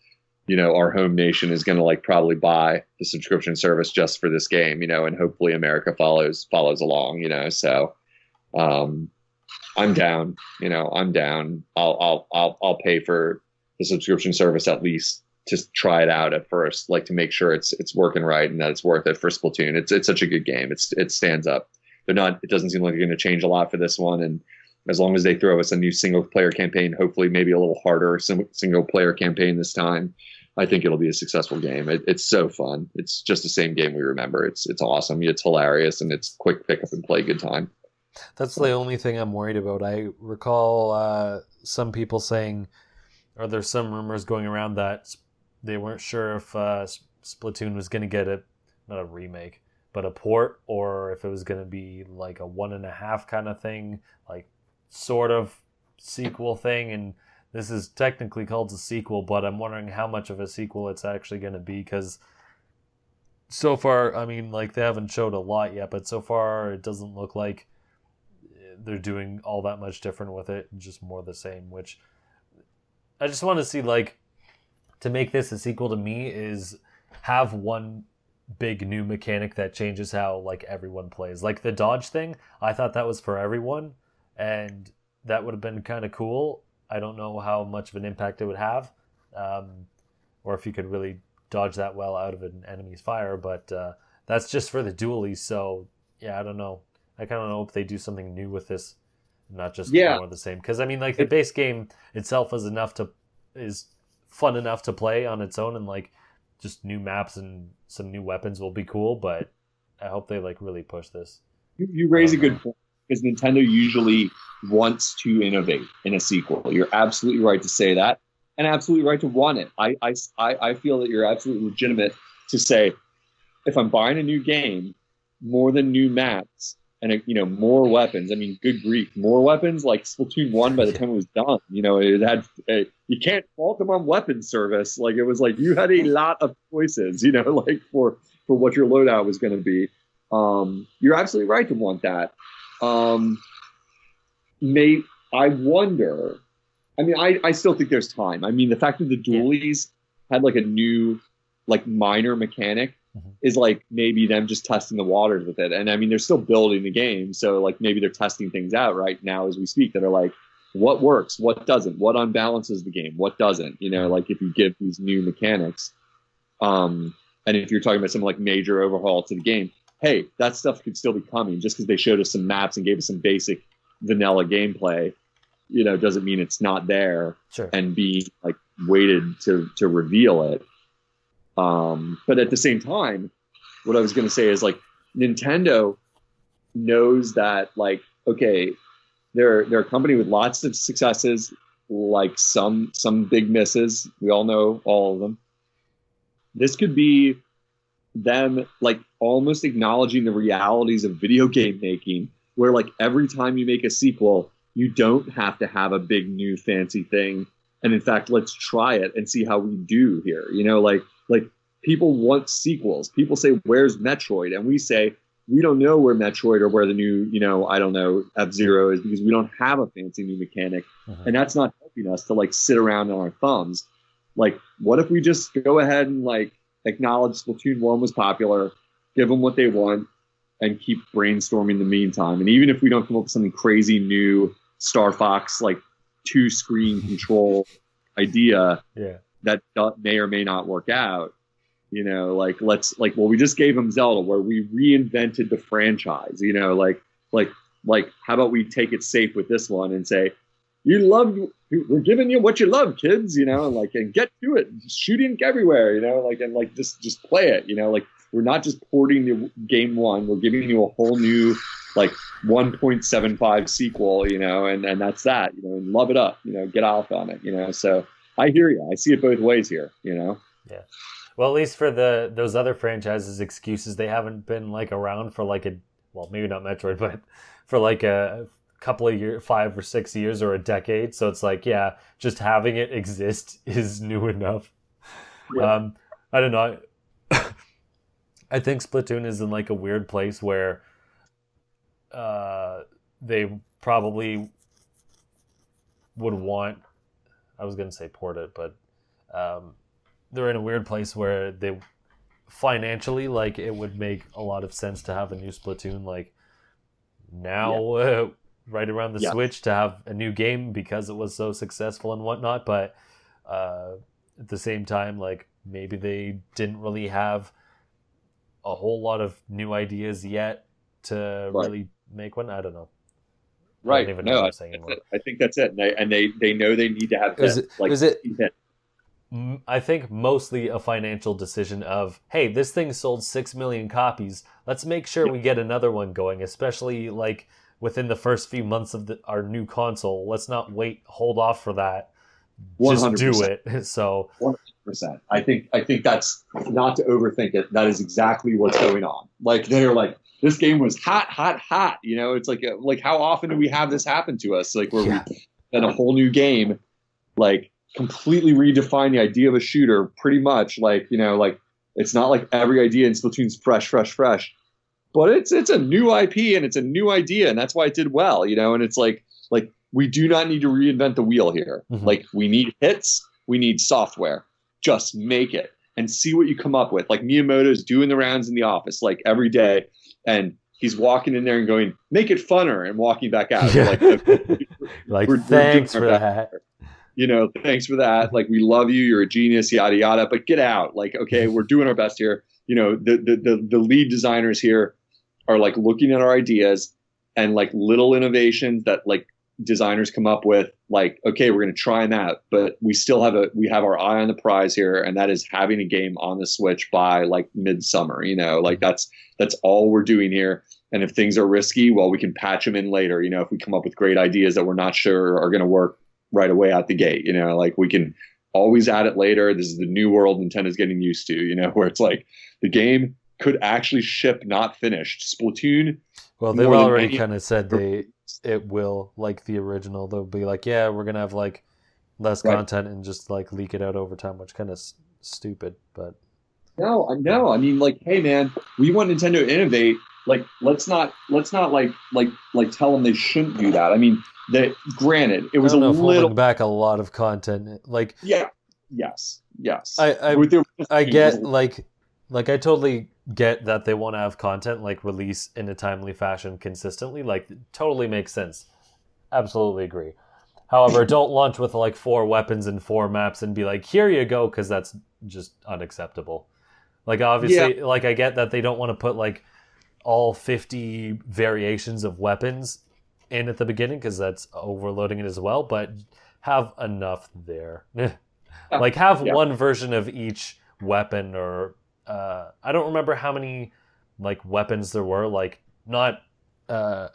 Our home nation is going to like probably buy the subscription service just for this game, and hopefully America follows along, so, I'm down, I'm down. I'll pay for the subscription service at least to try it out at first, like to make sure it's working right and that it's worth it for Splatoon. It's such a good game. It stands up. It doesn't seem like they're going to change a lot for this one. And as long as they throw us a new single player campaign, hopefully maybe a little harder single player campaign this time, I think it'll be a successful game. It's so fun. It's just the same game we remember. It's awesome. It's hilarious, and it's quick pick up and play, good time. That's the only thing I'm worried about. I recall some people saying, or there's some rumors going around that they weren't sure if Splatoon was going to get not a remake, but a port, or if it was going to be like a 1.5 kind of thing, like sort of sequel thing. And this is technically called a sequel, but I'm wondering how much of a sequel it's actually going to be, because so far, I mean, like, they haven't showed a lot yet, but so far it doesn't look like they're doing all that much different with it, just more the same, which I just want to see, like, to make this a sequel to me is have one big new mechanic that changes how, like, everyone plays. Like the dodge thing, I thought that was for everyone, and that would have been kind of cool. I don't know how much of an impact it would have, or if you could really dodge that well out of an enemy's fire, but that's just for the dualies, so yeah, I don't know. I kind of hope they do something new with this, not just more of the same. Because I mean, like, the base game itself is fun enough to play on its own, and like just new maps and some new weapons will be cool. But I hope they like really push this. You raise a good point, because Nintendo usually wants to innovate in a sequel. You're absolutely right to say that, and absolutely right to want it. I feel that you're absolutely legitimate to say, if I'm buying a new game, more than new maps and more weapons. I mean, good grief, more weapons. Like Splatoon 1, by the time it was done, it had you can't fault them on weapon service. Like it was like you had a lot of choices, like for what your loadout was going to be. You're absolutely right to want that. I wonder. I mean, I still think there's time. I mean, the fact that the dualies had like a new, like minor mechanic is like maybe them just testing the waters with it. And I mean, they're still building the game, so like maybe they're testing things out right now as we speak that are like, what works, what doesn't, what unbalances the game, what doesn't. Like if you give these new mechanics, and if you're talking about some like major overhaul to the game, hey, that stuff could still be coming. Just because they showed us some maps and gave us some basic vanilla gameplay, doesn't mean it's not there. Sure. And be like waited to reveal it. But at the same time, what I was going to say is like Nintendo knows that like, okay, they're a company with lots of successes, like some big misses. We all know all of them. This could be them like almost acknowledging the realities of video game making, where like every time you make a sequel, you don't have to have a big new fancy thing. And in fact, let's try it and see how we do here. Like people want sequels. People say, where's Metroid? And we say, we don't know where Metroid or where the new, I don't know, F-Zero is, because we don't have a fancy new mechanic. And that's not helping us to like sit around on our thumbs. Like, what if we just go ahead and like acknowledge Splatoon 1 was popular, give them what they want, and keep brainstorming in the meantime. And even if we don't come up with something crazy new, Star Fox, like 2-screen control idea that may or may not work out, we just gave them Zelda, where we reinvented the franchise, like how about we take it safe with this one and say, we're giving you what you love, kids, and get to it, shooting everywhere, and just play it, like we're not just porting the game one, we're giving you a whole new like 1.75 sequel, and that's that, and love it up, get off on it, so I hear you. I see it both ways here, Yeah. Well, at least for those other franchises' excuses, they haven't been like around for like maybe not Metroid, but for like a couple of years, 5 or 6 years or a decade. So it's like, just having it exist is new enough. Yeah. I don't know. I think Splatoon is in like a weird place where they probably would want, I was going to say port it, but they're in a weird place where they financially, like, it would make a lot of sense to have a new Splatoon like now, right around the Switch, to have a new game because it was so successful and whatnot. But at the same time, like, maybe they didn't really have a whole lot of new ideas yet to really make one. I don't know. Right. I don't even know what I'm saying anymore. I think that's it. And they know they need to have hit. I think mostly a financial decision of, hey, this thing sold 6 million copies. Let's make sure we get another one going, especially like within the first few months of our new console. Let's not hold off for that. 100%. Just do it. So 100%. I think that's, not to overthink it, that is exactly what's going on. Like, they're like, this game was hot. It's like how often do we have this happen to us? Like, where we done a whole new game, like, completely redefine the idea of a shooter, pretty much. Like, like, it's not like every idea in Splatoon's fresh, but it's a new IP and it's a new idea, and that's why it did well, and it's like we do not need to reinvent the wheel here. Like, we need hits, we need software. Just make it and see what you come up with. Like, Miyamoto's doing the rounds in the office like every day, and he's walking in there and going, make it funner, and walking back out. Like, thanks for that. Thanks for that. Like, we love you. You're a genius, yada, yada, but get out. Like, okay, we're doing our best here. The lead designers here are like looking at our ideas and like little innovations that like designers come up with. Like, okay, we're going to try them out, but we still have our eye on the prize here. And that is having a game on the Switch by like midsummer, like that's all we're doing here. And if things are risky, well, we can patch them in later. If we come up with great ideas that we're not sure are going to work right away out the gate, like, we can always add it later. This is the new world Nintendo's getting used to, where it's like the game could actually ship not finished. Splatoon Well, they've more than already any. kind of said it will, like the original. They'll be like, yeah, we're gonna have like less Right. content and just like leak it out over time, which kind of stupid. But No, I know. I mean, like, hey, man, we want Nintendo to innovate. Like, let's not like tell them they shouldn't do that. I mean, that granted, it I was a don't know if little, holding back a lot of content, like yeah, yes. I With the I it was get like I totally get that they want to have content like release in a timely fashion consistently. Like totally makes sense. Absolutely agree. However, don't launch with like 4 weapons and 4 maps and be like, here you go, because that's just unacceptable. Like yeah, obviously, like I get that they don't want to put like all 50 variations of weapons in at the beginning because that's overloading it as well, but have enough there. Like have yeah, one version of each weapon, or I don't remember how many like weapons there were, like uh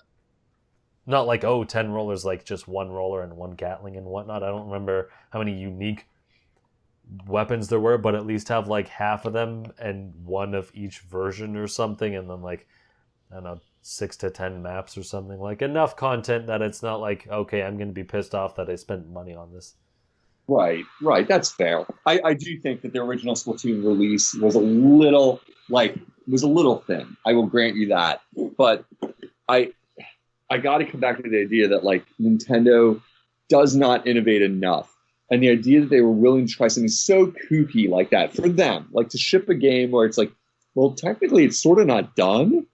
not like 10 rollers, like just one roller and one gatling and whatnot. I don't remember how many unique weapons there were, but at least have like half of them and one of each version or something, and then like I don't know, 6 to 10 maps or something. Like enough content that it's not like, okay, I'm gonna be pissed off that I spent money on this. right. That's fair. I do think that the original Splatoon release was a little thin. I will grant you that, but I I got to come back to the idea that like Nintendo does not innovate enough. And the idea that they were willing to try something so kooky like that for them, like to ship a game where it's like, well, technically it's sort of not done,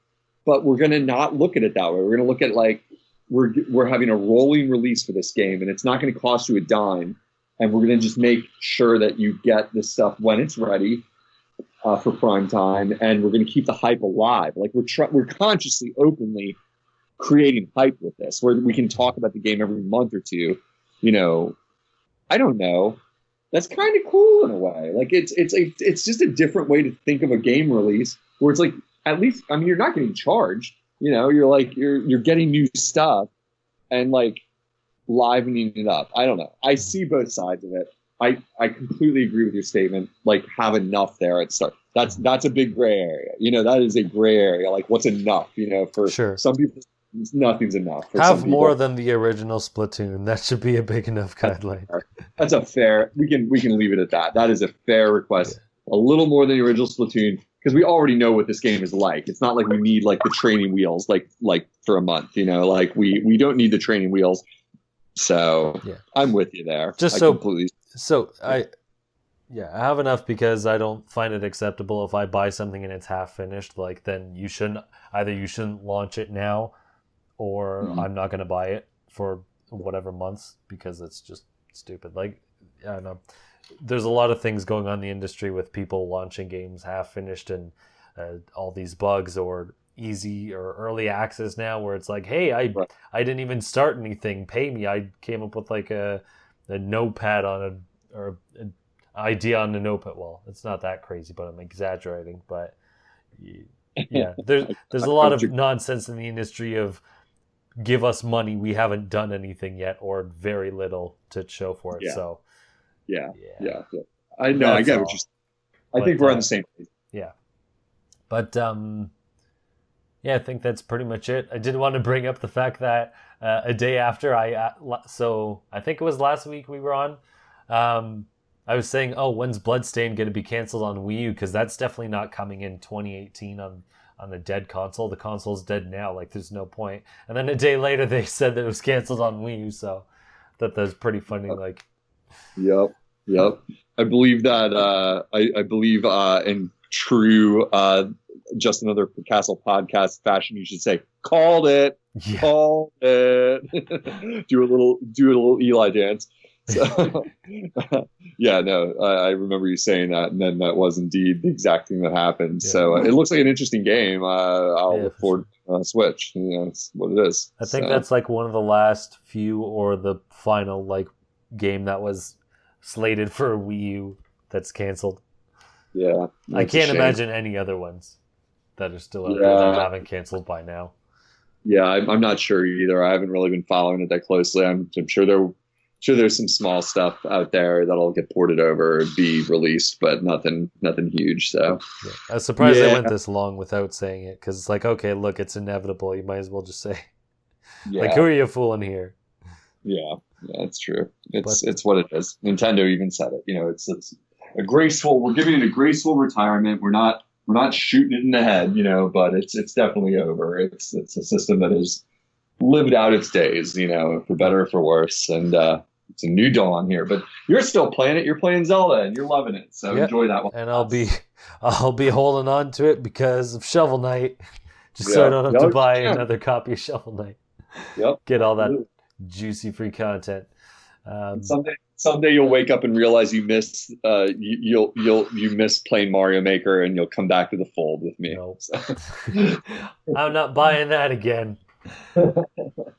but we're going to not look at it that way. We're going to look at like, we're having a rolling release for this game and it's not going to cost you a dime. And we're going to just make sure that you get this stuff when it's ready for prime time. And we're going to keep the hype alive. Like we're consciously, openly creating hype with this, where we can talk about the game every month or two. You know, I don't know. That's kind of cool in a way. Like it's just a different way to think of a game release, where it's like, at least, I mean, you're not getting charged. You know, you're like you're getting new stuff and like livening it up. I don't know. I see both sides of it. I completely agree with your statement. Like, have enough there at start. That's a big gray area. You know, that is a gray area. Like, what's enough? You know, for Sure. some people, nothing's enough. For Have some more people, than the original Splatoon. That should be a big enough guideline. that's a fair. We can leave it at that. That is a fair request. Yeah. A little more than the original Splatoon, because we already know what this game is like. It's not like we need like the training wheels like for a month. You know, like we don't need the training wheels. So yeah. I'm with you there. Just I have enough, because I don't find it acceptable if I buy something and it's half finished. Like, then you shouldn't launch it now, or I'm not going to buy it for whatever months, because it's just stupid. Like, I don't know. There's a lot of things going on in the industry with people launching games half finished and all these bugs, or easy or early access now, where it's like, hey, I didn't even start anything, pay me. I came up with like a notepad or an idea on a notepad. Well, it's not that crazy, but I'm exaggerating. But yeah, there's a lot of nonsense in the industry of give us money, we haven't done anything yet, or very little to show for it. Yeah. So yeah. I know. I get what you're saying. I think we're on the same page. Yeah, but yeah, I think that's pretty much it. I did want to bring up the fact that a day after so I think it was last week we were on, I was saying, when's Bloodstained going to be canceled on Wii U? Because that's definitely not coming in 2018 on the dead console. The console's dead now. Like, there's no point. And then a day later, they said that it was canceled on Wii U. So that's pretty funny. Like, Yep. I believe that. I believe in true Just Another Castle podcast fashion, you should say, called it. Yeah. Called it. do a little Eli dance. So, yeah, no, I remember you saying that, and then that was indeed the exact thing that happened. Yeah. So it looks like an interesting game. I'll look forward to Switch. You know, it's what it is. I think that's like one of the last few, or the final like game that was slated for Wii U that's canceled. Yeah, I can't imagine any other ones that are still out there that haven't canceled by now. Yeah, I'm not sure either. I haven't really been following it that closely. I'm sure sure there's some small stuff out there that'll get ported over, be released, but nothing huge. So yeah. I was surprised they went this long without saying it, because it's like, okay, look, it's inevitable. You might as well just say, like, who are you fooling here? Yeah, that's true. It's what it is. Nintendo even said it. You know, it's a graceful. We're giving it a graceful retirement. We're not shooting it in the head. You know, but it's definitely over. It's a system that has lived out its days. You know, for better or for worse, and it's a new dawn here. But you're still playing it. You're playing Zelda, and you're loving it. So enjoy that one. And I'll be holding on to it because of Shovel Knight, just so I don't have to buy another copy of Shovel Knight. Yep. Get all that juicy free content. Someday you'll wake up and realize you miss you miss playing Mario Maker, and you'll come back to the fold with me. Nope. So. I'm not buying that again. But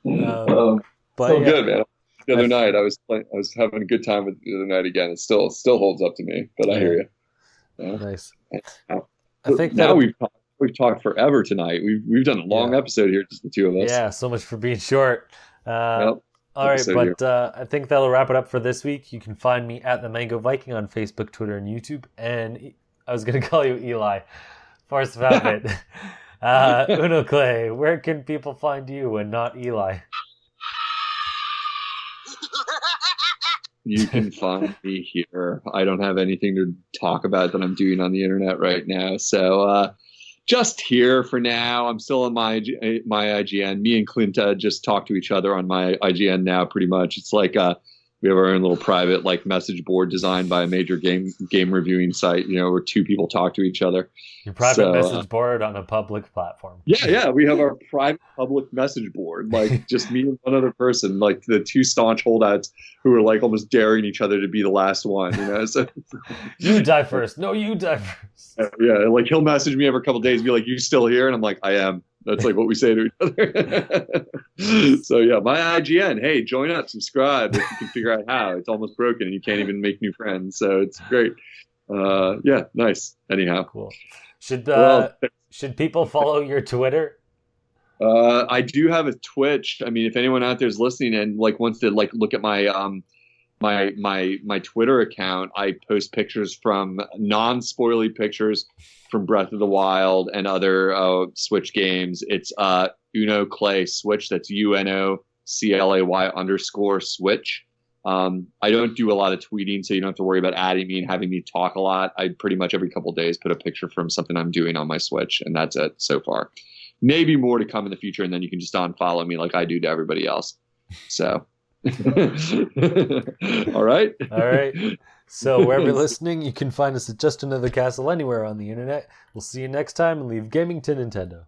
yeah. Good, man. The other night I was having a good time with the other night again. It still holds up to me, but I hear you. Yeah. Nice. I think now we've talked forever tonight. We've done a long episode here, just the two of us. Yeah, so much for being short. All right, but I think that'll wrap it up for this week. You can find me at the Mango Viking on Facebook, Twitter, and YouTube. And I was going to call you Eli. Force of habit. Unoclay, where can people find you and not Eli? You can find me here. I don't have anything to talk about that I'm doing on the internet right now. So just here for now. I'm still on my IGN. Me and Clinta just talk to each other on my IGN now, pretty much. It's like we have our own little private message board designed by a major game reviewing site, you know, where two people talk to each other. Your private message board on a public platform. Yeah. We have our private public message board, just me and one other person, the two staunch holdouts who are almost daring each other to be the last one, you know. So you die first. No, you die first. Yeah, he'll message me every couple of days and be like, "You still here?" And I'm like, "I am." That's what we say to each other. So yeah, my IGN. Hey, join up, subscribe if you can figure out how. It's almost broken and you can't even make new friends. So it's great. Yeah, nice. Anyhow, cool. Should people follow your Twitter? I do have a Twitch. I mean, if anyone out there is listening and wants to look at my my Twitter account, I post pictures from non-spoily pictures from Breath of the Wild and other Switch games. It's Unoclay Switch. That's UNOCLAY _ Switch. I don't do a lot of tweeting, so you don't have to worry about adding me and having me talk a lot. I pretty much every couple of days put a picture from something I'm doing on my Switch, and that's it so far. Maybe more to come in the future, and then you can just unfollow me like I do to everybody else. So, all right. So wherever you're listening, you can find us at Just Another Castle anywhere on the internet. We'll see you next time, and leave gaming to Nintendo.